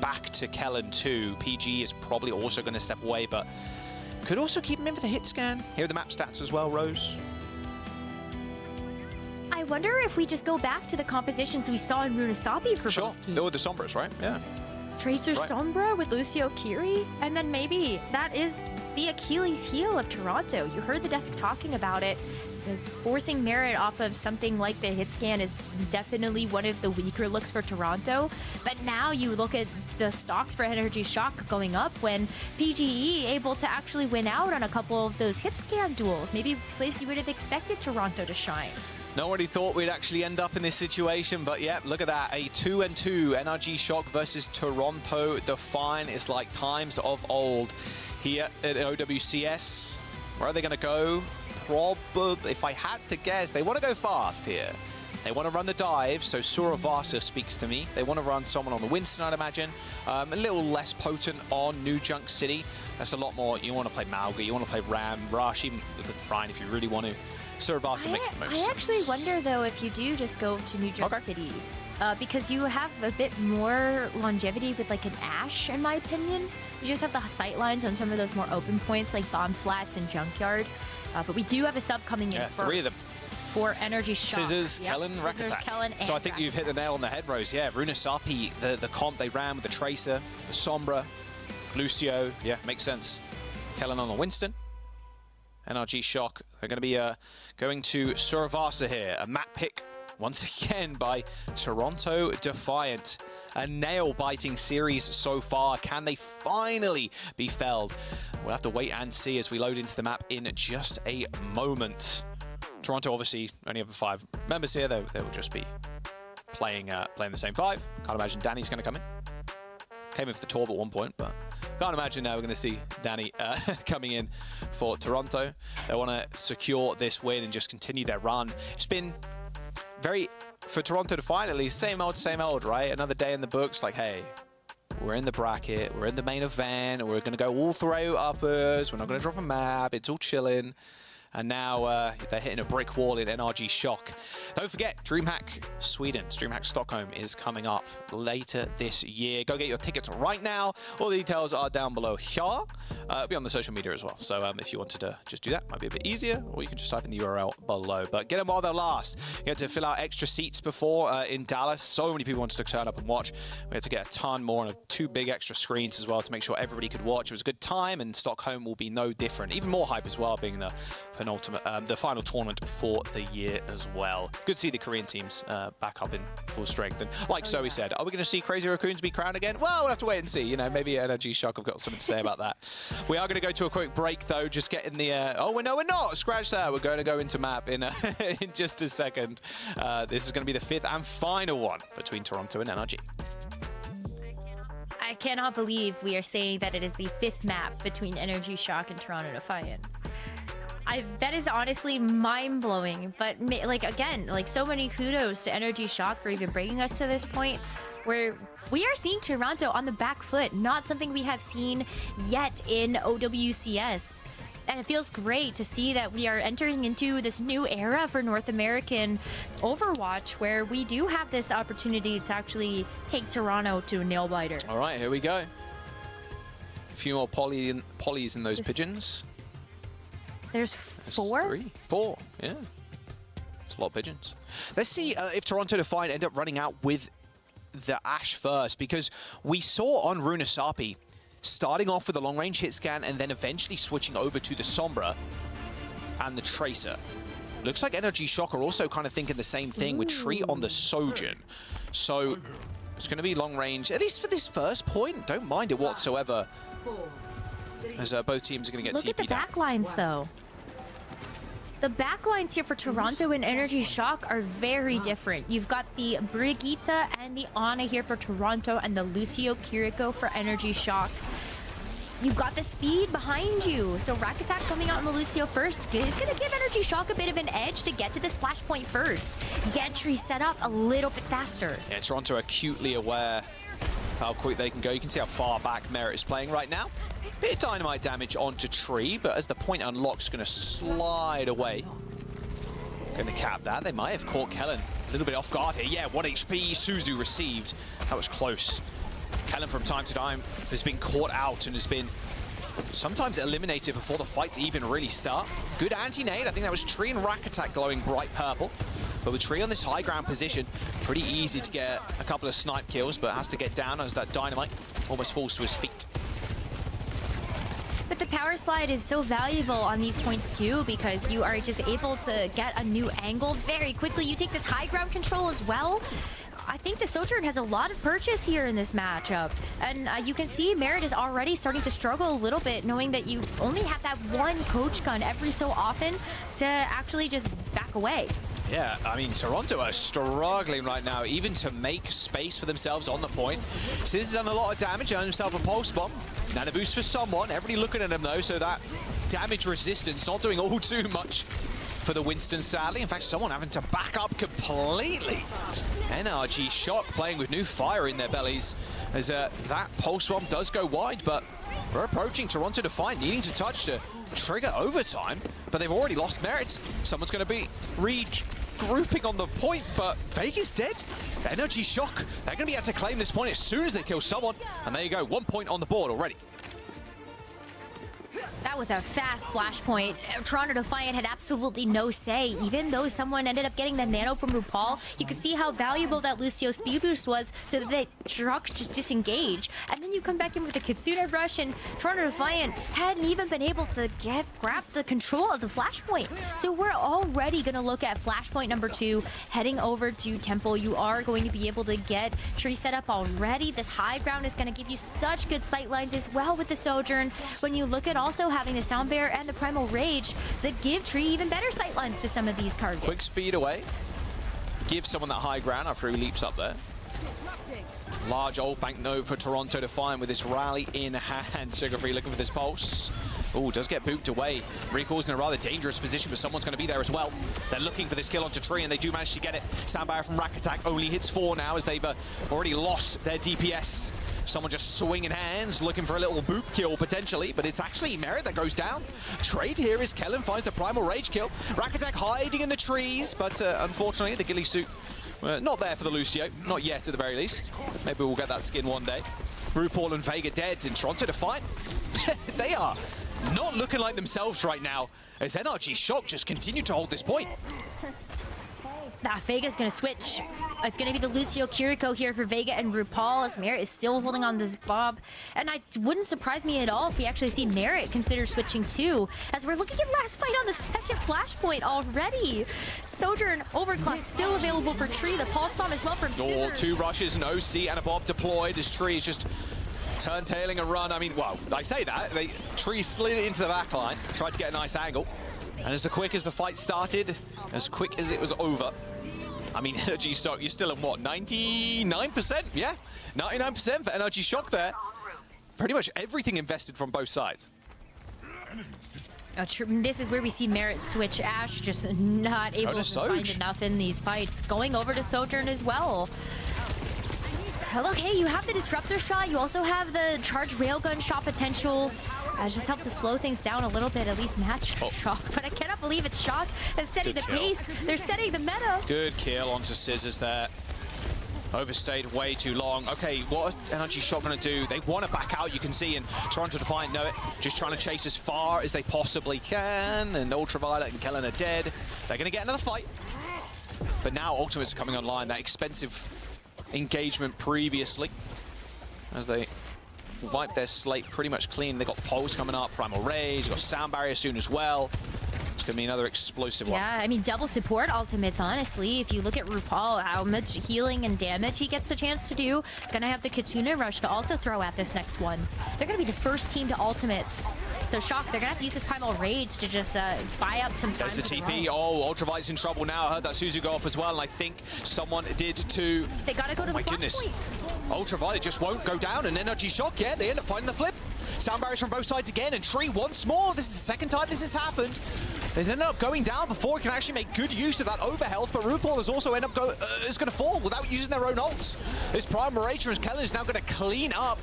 D: back to Kellen too. PG is probably also going to step away, but could also keep him in for the hit scan. Here are the map stats as well, Rose.
E: I wonder if we just go back to the compositions we saw in Runasapi for
D: Sure.
E: both teams.
D: Oh, the Sombras, right? Yeah.
E: Tracer
D: Right.
E: Sombra with Lucio Kiri, and then maybe that is the Achilles heel of Toronto. You heard the desk talking about it. Forcing Merit off of something like the hit scan is definitely one of the weaker looks for Toronto. But now you look at the stocks for NRG Shock going up when PGE able to actually win out on a couple of those hit scan duels. Maybe a place you would have expected Toronto to shine.
D: Nobody thought we'd actually end up in this situation, but yeah, look at that. A 2-2 NRG Shock versus Toronto Defiant. It's like times of old here at OWCS. Where are they going to go? Probably, if I had to guess, they want to go fast here. They want to run the dive, so Suravasa speaks to me. They want to run someone on the Winston, I'd imagine. A little less potent on New Junk City. That's a lot more. You want to play Malga, you want to play Ram, Rush, even with the Ryan if you really want to. Suravasa makes the most sense.
E: I actually wonder, though, if you do just go to New Junk City, because you have a bit more longevity with like an Ash, in my opinion. You just have the sight lines on some of those more open points like Bomb Flats and Junkyard. But we do have a sub coming in first.
D: 3 of them.
E: For NRG Shock.
D: Scissors,
E: Yep.
D: Kellen, Rack
E: Scissors,
D: Attack.
E: Kellen,
D: So I
E: and
D: think
E: Rack
D: you've hit the
E: Attack.
D: nail on the head, Rose. Yeah, Runasapi, the comp they ran with the Tracer, the Sombra, Lucio. Yeah, makes sense. Kellen on the Winston. NRG Shock. They're going to be going to Suravasa here. A map pick once again by Toronto Defiant. A nail-biting series so far. Can they finally be felled? We'll have to wait and see as we load into the map in just a moment. Toronto obviously only have 5 members here. They will just be playing the same 5. Can't imagine Danny's going to come in. Came in for the Torb at one point, but can't imagine now we're going to see Danny coming in for Toronto. They want to secure this win and just continue their run. It's been very, for Toronto Defiant at least, same old, right? Another day in the books, like, hey, we're in the bracket, we're in the main event, we're going to go all through uppers, we're not going to drop a map, it's all chilling. And now they're hitting a brick wall in NRG Shock. Don't forget, DreamHack Sweden, DreamHack Stockholm is coming up later this year. Go get your tickets right now. All the details are down below here. It'll be on the social media as well. So if you wanted to just do that, might be a bit easier, or you can just type in the URL below. But get them while they're last. You had to fill out extra seats before in Dallas. So many people wanted to turn up and watch. We had to get a ton more and 2 big extra screens as well to make sure everybody could watch. It was a good time, and Stockholm will be no different. Even more hype as well, being the penultimate, the final tournament for the year as well. Good to see the Korean teams back up in full strength. And like Zoe said, are we going to see Crazy Raccoons be crowned again? Well, we'll have to wait and see. You know, maybe NRG Shock have got something to say about that. We are going to go to a quick break though, just getting the, oh, no, we're not. Scratch that. We're going to go into map in, in just a second. This is going to be the 5th and final one between Toronto and NRG.
E: I cannot believe we are saying that it is the 5th map between NRG Shock and Toronto Defiant. That is honestly mind-blowing, but like again, like so many kudos to NRG Shock for even bringing us to this point where we are seeing Toronto on the back foot, not something we have seen yet in OWCS. And it feels great to see that we are entering into this new era for North American Overwatch, where we do have this opportunity to actually take Toronto to a nail-biter.
D: All right, here we go. A few more polys in those pigeons.
E: There's 4?
D: 3, 4, yeah. It's a lot of pigeons. Let's see if Toronto Defiant end up running out with the Ash first, because we saw on Runasapi starting off with a long-range hit scan and then eventually switching over to the Sombra and the Tracer. Looks like NRG Shock are also kind of thinking the same thing with Tree on the Sojourn. So it's going to be long-range, at least for this first point. Don't mind it whatsoever, as both teams are going to get TP'd.
E: Look at the backlines, though. The backlines here for Toronto and NRG Shock are very different. You've got the Brigitte and the Ana here for Toronto and the Lucio Kiriko for NRG Shock. you've got the speed behind you. So Rack Attack coming out on the Lucio first is going to give NRG Shock a bit of an edge to get to the splash point first. Get Tree set up a little bit faster.
D: Yeah, Toronto acutely aware how quick they can go. You can see how far back Merit is playing right now. Bit of dynamite damage onto Tree, but as the point unlocks, going to slide away. Going to cap that. They might have caught Kellen a little bit off guard here. Yeah, 1 HP Suzu received. That was close. Kellen from time to time has been caught out and has been sometimes eliminated before the fights even really start. Good anti-nade. I think that was Tree and Rack Attack glowing bright purple. But with Tree on this high ground position, pretty easy to get a couple of snipe kills, but has to get down as that dynamite almost falls to his feet.
E: But the power slide is so valuable on these points too, because you are just able to get a new angle very quickly. You take this high ground control as well. I think the Sojourn has a lot of purchase here in this matchup. And you can see Merit is already starting to struggle a little bit, knowing that you only have that one coach gun every so often to actually just back away.
D: Yeah, I mean, Toronto are struggling right now, even to make space for themselves on the point. Sizz has done a lot of damage, earned himself a pulse bomb. Nano boost for someone. Everybody looking at him, though, so that damage resistance not doing all too much for the Winston, sadly. In fact, someone having to back up completely. NRG Shock playing with new fire in their bellies as that pulse bomb does go wide, but we're approaching Toronto Defiant, needing to touch to trigger overtime, but they've already lost Merit. Someone's going to be regrouping on the point, but Vega's dead. NRG Shock, they're going to be able to claim this point as soon as they kill someone, and there you go, 1 point on the board already.
E: That was a fast flashpoint. Toronto Defiant had absolutely no say. Even though someone ended up getting the nano from RuPaul, you could see how valuable that Lucio speed boost was so that the truck just disengage. And then you come back in with the Kitsune rush, and Toronto Defiant hadn't even been able to grab the control of the flashpoint. So we're already going to look at flashpoint number 2, heading over to Temple. You are going to be able to get Tree set up already. This high ground is going to give you such good sight lines as well with the Sojourn. When you look at also having the Sound Bear and the Primal Rage that give Tree even better sightlines to some of these targets.
D: Quick speed away. Give someone that high ground after he leaps up there. Large old banknote for Toronto Defiant with this rally in hand. Sugar Free looking for this pulse. Oh, does get booped away. Recall's in a rather dangerous position, but someone's going to be there as well. They're looking for this kill onto Tree, and they do manage to get it. Soundbarrier from Rack Attack only hits 4 now as they've already lost their DPS. Someone just swinging hands, looking for a little boop kill potentially, but it's actually Merit that goes down. Trade here is Kellen finds the Primal Rage kill. Rack Attack hiding in the trees, but unfortunately the ghillie suit not there for the Lucio, not yet at the very least. Maybe we'll get that skin one day. RuPaul and Vega dead, and Toronto Defiant. They are not looking like themselves right now, as NRG Shock just continue to hold this point.
E: Vega's going to switch. It's going to be the Lucio Kiriko here for Vega and RuPaul, as Merit is still holding on this Bob. And it wouldn't surprise me at all if we actually see Merit consider switching too, as we're looking at last fight on the second flashpoint already. Sojourn, Overclock still available for Tree. The Pulse Bomb as well from Scissors.
D: 2 rushes, an OC and a Bob deployed as Tree is just turntailing a run. I mean, well, I say that. Tree slid into the back line, tried to get a nice angle. And as quick as the fight started, as quick as it was over, I mean, NRG Shock, you're still at what, 99%? Yeah, 99% for NRG Shock there. Pretty much everything invested from both sides.
E: This is where we see Merit switch. Ash just not able to find enough in these fights. Going over to Sojourn as well. Okay, you have the Disruptor shot. You also have the Charged Railgun shot potential. Just help to slow things down a little bit, at least match Shock. But I cannot believe it's Shock that's setting the pace. They're setting the meta.
D: Good kill onto Scissors there. Overstayed way too long. Okay, what are NRG Shock going to do? They want to back out, you can see, and Toronto Defiant know it. Just trying to chase as far as they possibly can, and Ultraviolet and Kellen are dead. They're going to get another fight. But now Ultimates are coming online, that expensive engagement previously, as they wipe their slate pretty much clean. They got Pulse coming up, Primal Rage, got Sound Barrier soon as well. It's going to be another explosive one.
E: Yeah, I mean, double support ultimates, honestly. If you look at RuPaul, how much healing and damage he gets a chance to do. Gonna have the Kitsune Rush to also throw at this next one. They're gonna be the first team to ultimates. So Shock, they're gonna have to use this Primal Rage to just buy up some time.
D: There's the TP. Oh, Ultraviolet's in trouble now. I heard that Suzu go off as well, and I think someone did too.
E: They gotta go to the flash point.
D: Ultraviolet just won't go down, and NRG Shock, yeah, they end up finding the flip. Sound barriers from both sides again, and Tree once more. This is the second time this has happened. He's ended up going down before he can actually make good use of that overhealth, but RuPaul has also ended up is going to fall without using their own ults. This Primal Rage from Kellen is now going to clean up,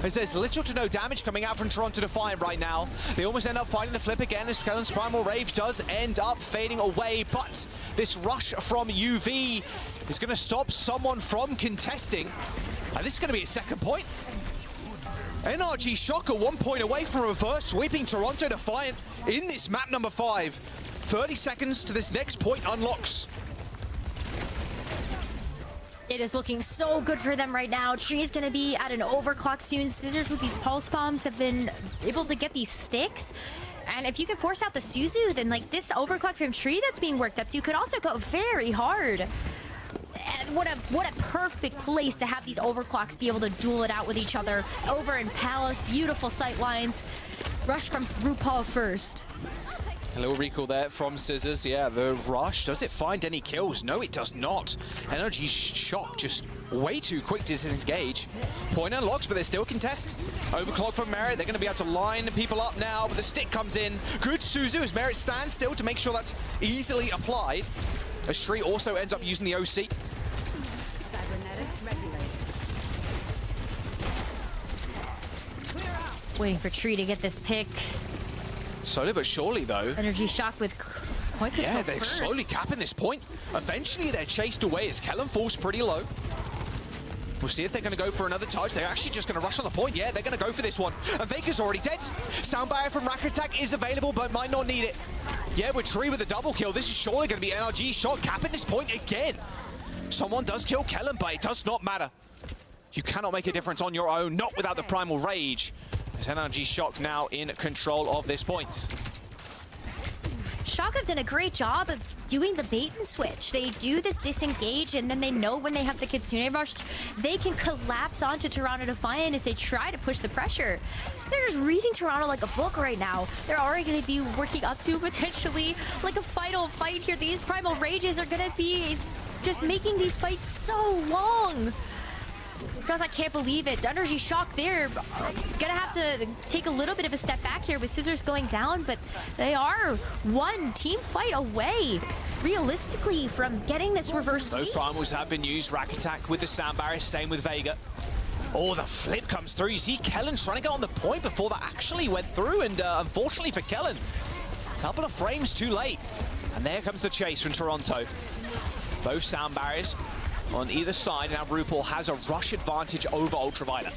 D: as there's little to no damage coming out from Toronto Defiant right now. They almost end up finding the flip again, as Kellen's Primal Rage does end up fading away, but this rush from UV is going to stop someone from contesting, and this is going to be a second point. NRG Shock are 1 point away from reverse sweeping Toronto Defiant in this map number 5. 30 seconds to this next point unlocks.
E: It is looking so good for them right now. Tree is going to be at an overclock soon. Scissors with these pulse bombs have been able to get these sticks. And if you can force out the Suzu, then like this overclock from Tree that's being worked up to could also go very hard. And what a perfect place to have these overclocks be able to duel it out with each other. Over in Palace, beautiful sight lines. Rush from RuPaul first.
D: A little recall there from Scissors. Yeah, the rush. Does it find any kills? No, it does not. NRG Shock just way too quick to disengage. Point unlocks, but they still contest. Overclock from Merit. They're going to be able to line people up now, but the stick comes in. Good Suzu as Merit stands still to make sure that's easily applied. As Tree also ends up using the OC.
E: Waiting for Tree to get this pick.
D: Slowly but surely, though.
E: NRG Shock with point control.
D: Yeah, they're
E: first.
D: slowly capping this point. Eventually, they're chased away as Kellen falls pretty low. We'll see if they're going to go for another touch. They're actually just going to rush on the point. Yeah, they're going to go for this one. And Vega's already dead. Sound barrier from Rack Attack is available, but might not need it. Yeah, with Tree with a double kill, this is surely going to be NRG Shock capping this point again. Someone does kill Kellen, but it does not matter. You cannot make a difference on your own, not without the Primal Rage. As NRG Shock now in control of this point.
E: Shock have done a great job of doing the bait and switch. They do this disengage, and then they know when they have the Kitsune Rush, they can collapse onto Toronto Defiant as they try to push the pressure. They're just reading Toronto like a book right now. They're already going to be working up to potentially like a final fight here. These Primal Rages are going to be just making these fights so long. Because I can't believe it. NRG Shock, they're gonna have to take a little bit of a step back here with Scissors going down, but they are one team fight away, realistically, from getting this reverse
D: Those
E: sweep.
D: primals have been used. Rack Attack with the sound barrier, same with Vega. Oh, the flip comes through. You see Kellen trying to get on the point before that actually went through, and unfortunately for Kellen, a couple of frames too late. And there comes the chase from Toronto. Both sound barriers on either side. Now RuPaul has a rush advantage over Ultraviolet.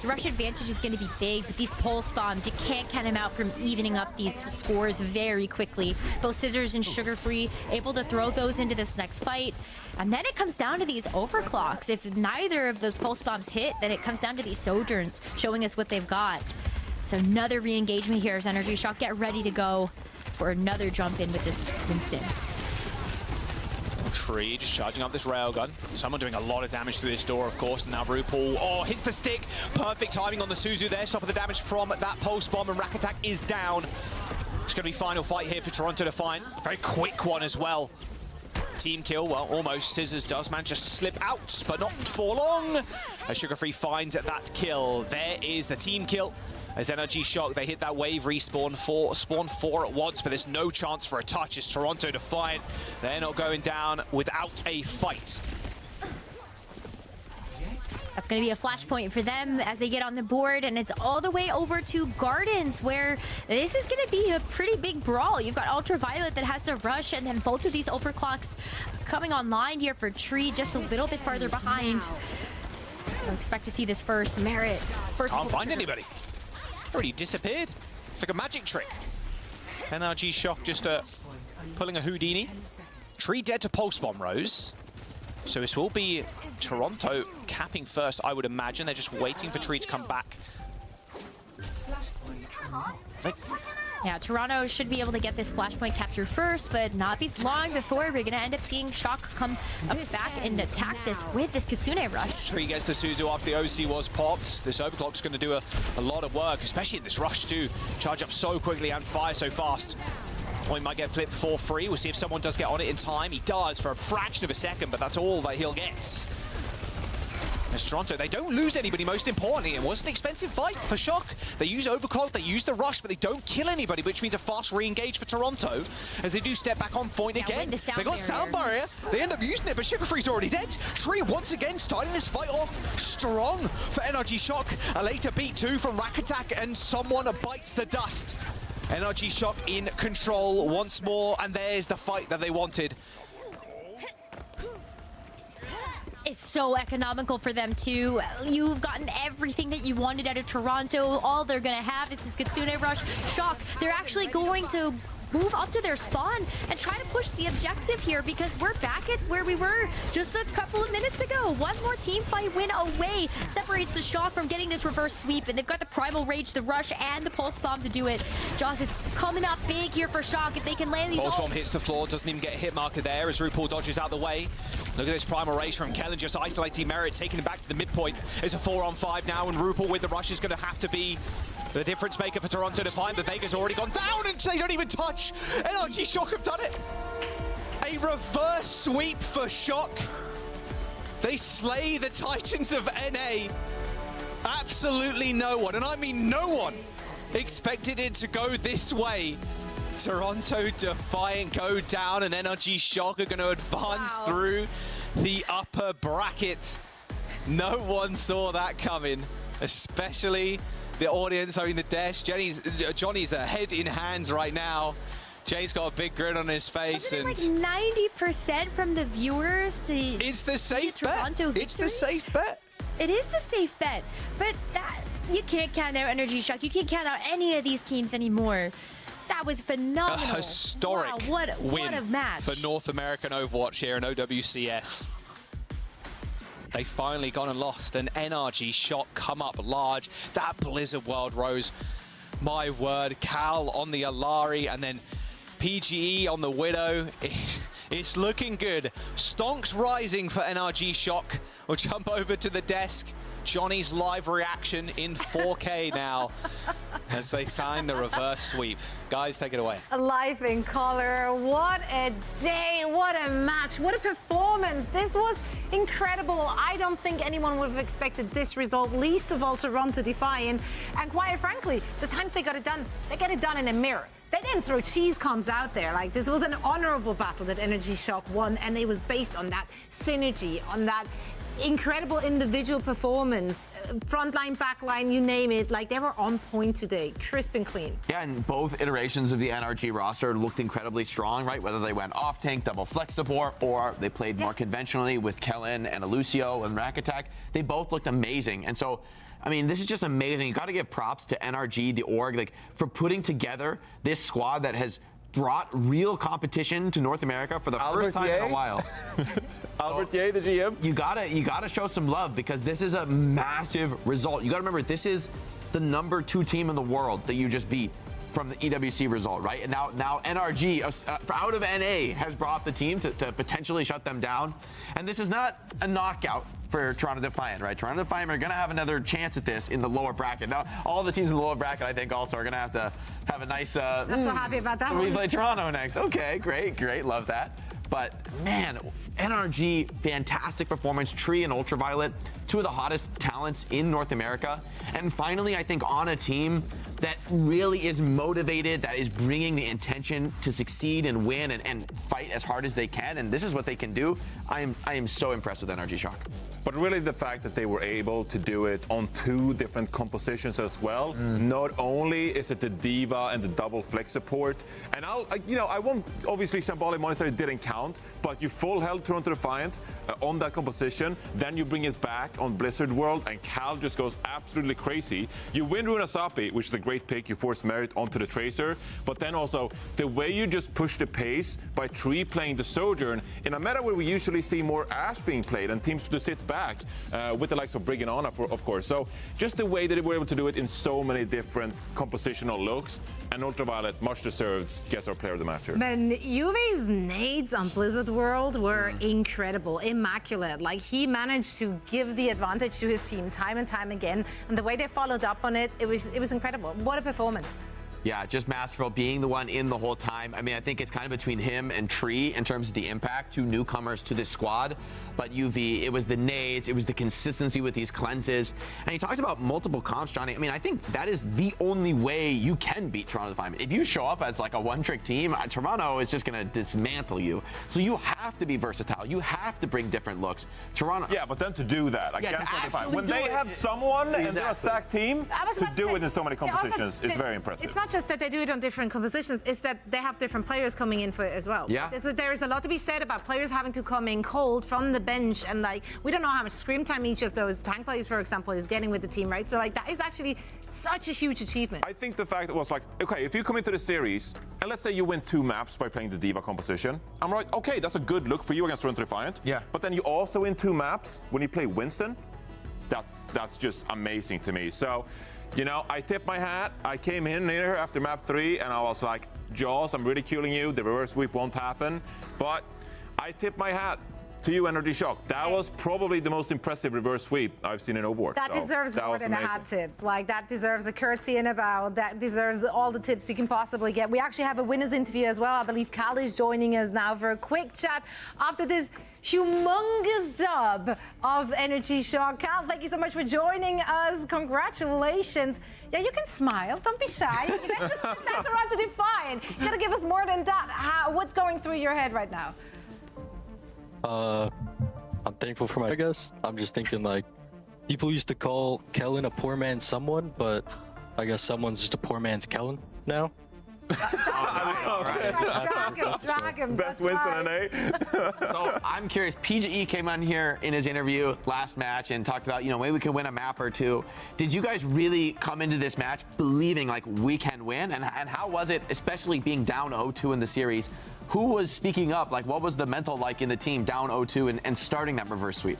E: The rush advantage is going to be big, but these pulse bombs, you can't count them out from evening up these scores very quickly. Both Scissors and Sugar Free able to throw those into this next fight. And then it comes down to these overclocks. If neither of those pulse bombs hit, then it comes down to these Sojourns showing us what they've got. So another re-engagement here as NRG Shock get ready to go for another jump in with this Winston.
D: Tree just charging up this railgun. Someone doing a lot of damage through this door, of course, and now RuPaul, hits the stick. Perfect timing on the Suzu there. Stopping the damage from that pulse bomb, and Rack Attack is down. It's going to be final fight here for Toronto Defiant. Very quick one as well. Team kill, well, almost. Scissors does manage to slip out, but not for long. As Sugar Free finds that kill. There is the team kill. As NRG Shock, they hit that wave respawn spawn 4 at once, but there's no chance for a touch as Toronto Defiant. They're not going down without a fight.
E: That's going to be a flashpoint for them as they get on the board, and it's all the way over to Gardens, where this is going to be a pretty big brawl. You've got Ultraviolet that has the rush, and then both of these overclocks coming online here for Tree, just a little bit farther behind. I expect to see this first. Merit. First
D: Can't find anybody. Already disappeared. It's like a magic trick. NRG Shock just pulling a Houdini. Tree dead to Pulse Bomb Rose. So this will be Toronto capping first, I would imagine. They're just waiting for Tree to come back.
E: Yeah, Toronto should be able to get this flashpoint capture first, but not be long before we're going to end up seeing Shock come up back and attack this with this Kitsune Rush.
D: Tree gets the Suzu after the OC was popped. This overclock's going to do a lot of work, especially in this rush too. Charge up so quickly and fire so fast. Point might get flipped for free. We'll see if someone does get on it in time. He does for a fraction of a second, but that's all that he'll get. As Toronto, they don't lose anybody, most importantly. It was an expensive fight for Shock. They use Overclock, they use the rush, but they don't kill anybody, which means a fast re-engage for Toronto as they do step back on point again. They got sound barrier. They end up using it, but Sugar Free's already dead. Tree once again starting this fight off strong for NRG Shock. A later beat 2 from Rack Attack, and someone bites the dust. NRG Shock in control once more, and there's the fight that they wanted.
E: It's so economical for them too. You've gotten everything that you wanted out of Toronto. All they're gonna have is this Kitsune Rush. Shock, they're actually going to move up to their spawn and try to push the objective here, because we're back at where we were just a couple of minutes ago. One more team fight win away separates the Shock from getting this reverse sweep, and they've got the Primal Rage, the Rush, and the Pulse Bomb to do it. Jaws, it's coming up big here for Shock if they can land these
D: Pulse Bomb
E: ults.
D: hits the floor, doesn't even get a hit marker there as RuPaul dodges out the way. Look at this Primal Rage from Kellen, just isolating Merit, taking him back to the midpoint. It's a 4-on-5 now, and RuPaul with the Rush is going to have to be the difference maker for Toronto to find. The Vega's already gone down, and they don't even touch. NRG Shock have done it. A reverse sweep for Shock. They slay the Titans of NA. Absolutely no one, and I mean no one, expected it to go this way. Toronto Defiant go down, and NRG Shock are going to advance through the upper bracket. No one saw that coming, especially the audience. I mean, the Dash. Johnny's head in hands right now. Jay's got a big grin on his face.
E: Wasn't it
D: and
E: like 90% from the viewers to
D: it's the safe bet.
E: Toronto victory?
D: It's the safe bet.
E: It is the safe bet, but you can't count out NRG Shock. You can't count out any of these teams anymore. That was phenomenal.
D: A historic
E: what
D: win
E: a match
D: for North American Overwatch here in OWCS. They finally gone and lost, and NRG Shock come up large. That Blizzard World Rose, my word. Cal on the Alari, and then PGE on the Widow. It's looking good. Stonks rising for NRG Shock. We'll jump over to the desk. Johnny's live reaction in 4K now as they find the reverse sweep. Guys, take it away.
A: Life in color. What a day. What a match. What a performance. This was incredible. I don't think anyone would have expected this result, least of all Toronto Defiant. And quite frankly, the times they got it done, they get it done in a mirror. They didn't throw cheese comms out there. Like, this was an honorable battle that NRG Shock won, and it was based on that synergy, on that incredible individual performance, frontline, backline, you name it. Like, they were on point today, crisp and clean.
C: Yeah, and both iterations of the NRG roster looked incredibly strong, right? Whether they went off tank, double flex support, or they played more conventionally with Kellen and Lucio and Rack Attack, they both looked amazing. And so, I mean, this is just amazing. You got to give props to NRG, the org, like, for putting together this squad that has brought real competition to North America for the first time in a while.
B: Albert Ye, the GM.
C: You gotta show some love, because this is a massive result. You gotta remember, this is the #2 team in the world that you just beat from the EWC result, right? And now NRG out of NA has brought the team to potentially shut them down. And this is not a knockout for Toronto Defiant, right? Toronto Defiant are going to have another chance at this in the lower bracket. Now, all the teams in the lower bracket, I think, also are going to have a nice.
A: I'm so happy about that.
C: We play Toronto next. Okay, great, love that. But man, NRG, fantastic performance. Tree and Ultraviolet, two of the hottest talents in North America. And finally, I think on a team that really is motivated, that is bringing the intention to succeed and win and fight as hard as they can. And this is what they can do. I am so impressed with NRG Shock.
B: But really the fact that they were able to do it on 2 different compositions as well. Not only is it the Diva and the double flex support, and I won't, obviously Shambhala Monastery didn't count, but you full held Toronto Defiant on that composition, then you bring it back on Blizzard World, and Cal just goes absolutely crazy. You win Runasapi, which is a great pick, you force Merit onto the Tracer, but then also the way you just push the pace by Tree playing the Sojourn in a meta where we usually see more Ashe being played and teams to sit back with the likes of Brigand Honor, of course. So just the way that they were able to do it in so many different compositional looks, and Ultraviolet, much deserved, gets our player of the match here.
A: But Juve's nades on Blizzard World were incredible, immaculate. Like, he managed to give the advantage to his team time and time again, and the way they followed up on it, it was incredible. What a performance.
C: Yeah, just masterful, being the one in the whole time. I mean, I think it's kind of between him and Tree in terms of the impact, two newcomers to this squad. But UV, it was the nades, it was the consistency with these cleanses. And you talked about multiple comps, Johnny. I mean, I think that is the only way you can beat Toronto Defiant. If you show up as like a one-trick team, Toronto is just going to dismantle you. So you have to be versatile. You have to bring different looks. Toronto.
B: Yeah, but then to do that against Toronto Defiant, when they
C: do it.
B: have someone and they're a stacked team, to do it in so many compositions is very impressive.
A: It's not just that they do it on different compositions, it's that they have different players coming in for it as well.
C: Yeah.
A: So there is a lot to be said about players having to come in cold from the bench, and like we don't know how much screen time each of those tank players, for example, is getting with the team, right? So like that is actually such a huge achievement.
B: I think the fact was like, okay, if you come into the series and let's say you win 2 maps by playing the Diva composition, I'm like, okay, that's a good look for you against Toronto Defiant.
C: Yeah.
B: But then you also win 2 maps when you play Winston. That's just amazing to me. So, you know, I tip my hat. I came in here after map 3 and I was like, Jaws, I'm ridiculing you. The reverse sweep won't happen. But I tip my hat to you, NRG Shock. That was probably the most impressive reverse sweep I've seen in Overwatch.
A: That
B: so
A: deserves
B: that
A: more
B: was
A: than a
B: amazing.
A: hat tip. Like, that deserves a curtsy and a bow. That deserves all the tips you can possibly get. We actually have a winner's interview as well. I believe Cal is joining us now for a quick chat after this humongous dub of NRG Shock. Cal, thank you so much for joining us. Congratulations. Yeah, you can smile. Don't be shy. You can just sit down to Defiant. You gotta give us more than that. What's going through your head right now?
F: I'm thankful for I guess. I'm just thinking like, people used to call Kellen a poor man's someone, but I guess someone's just a poor man's Kellen now.
A: Drag him.
B: Best
A: That's
B: Winston
A: right.
B: and A.
C: So I'm curious, PGE came on here in his interview last match and talked about, you know, maybe we can win a map or 2. Did you guys really come into this match believing like we can win? And how was it, especially being down 0-2 in the series? Who was speaking up? Like, what was the mental like in the team down 0-2 and starting that reverse sweep?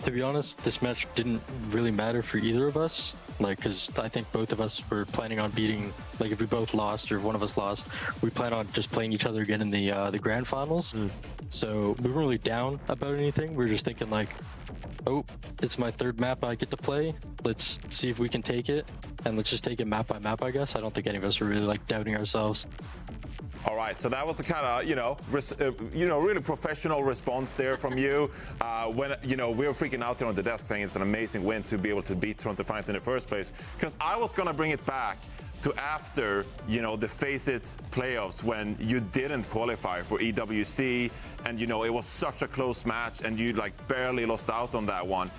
F: To be honest, this match didn't really matter for either of us. Like, because I think both of us were planning on beating, like if we both lost or if one of us lost, we plan on just playing each other again in the grand finals. So we weren't really down about anything. We were just thinking like, oh, it's my 3rd map I get to play. Let's see if we can take it. And let's just take it map by map, I guess. I don't think any of us were really like doubting ourselves.
B: All right, so that was a kind of, really professional response there from you. When, we were freaking out there on the desk saying it's an amazing win to be able to beat Toronto Defiant in the first place. Because I was going to bring it back to after, the Face It playoffs when you didn't qualify for EWC and, it was such a close match and you like barely lost out on that one.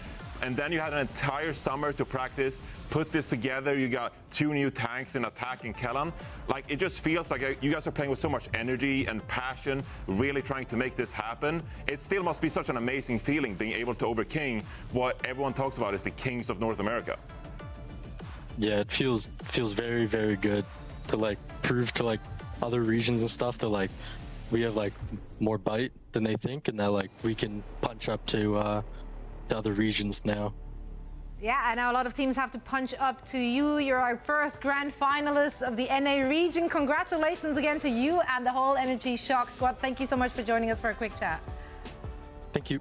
B: And then you had an entire summer to practice, put this together. You got 2 new tanks in attack and Kellan. Like, it just feels like you guys are playing with so much energy and passion, really trying to make this happen. It still must be such an amazing feeling being able to overking what everyone talks about as the kings of North America.
F: Yeah, it feels very, very good to like prove to like other regions and stuff that like we have like more bite than they think, and that like we can punch up to other regions now.
A: Yeah, I know a lot of teams have to punch up to you. You're our first grand finalist of the NA region. Congratulations again to you and the whole NRG Shock squad. Thank you so much for joining us for a quick chat.
F: Thank you.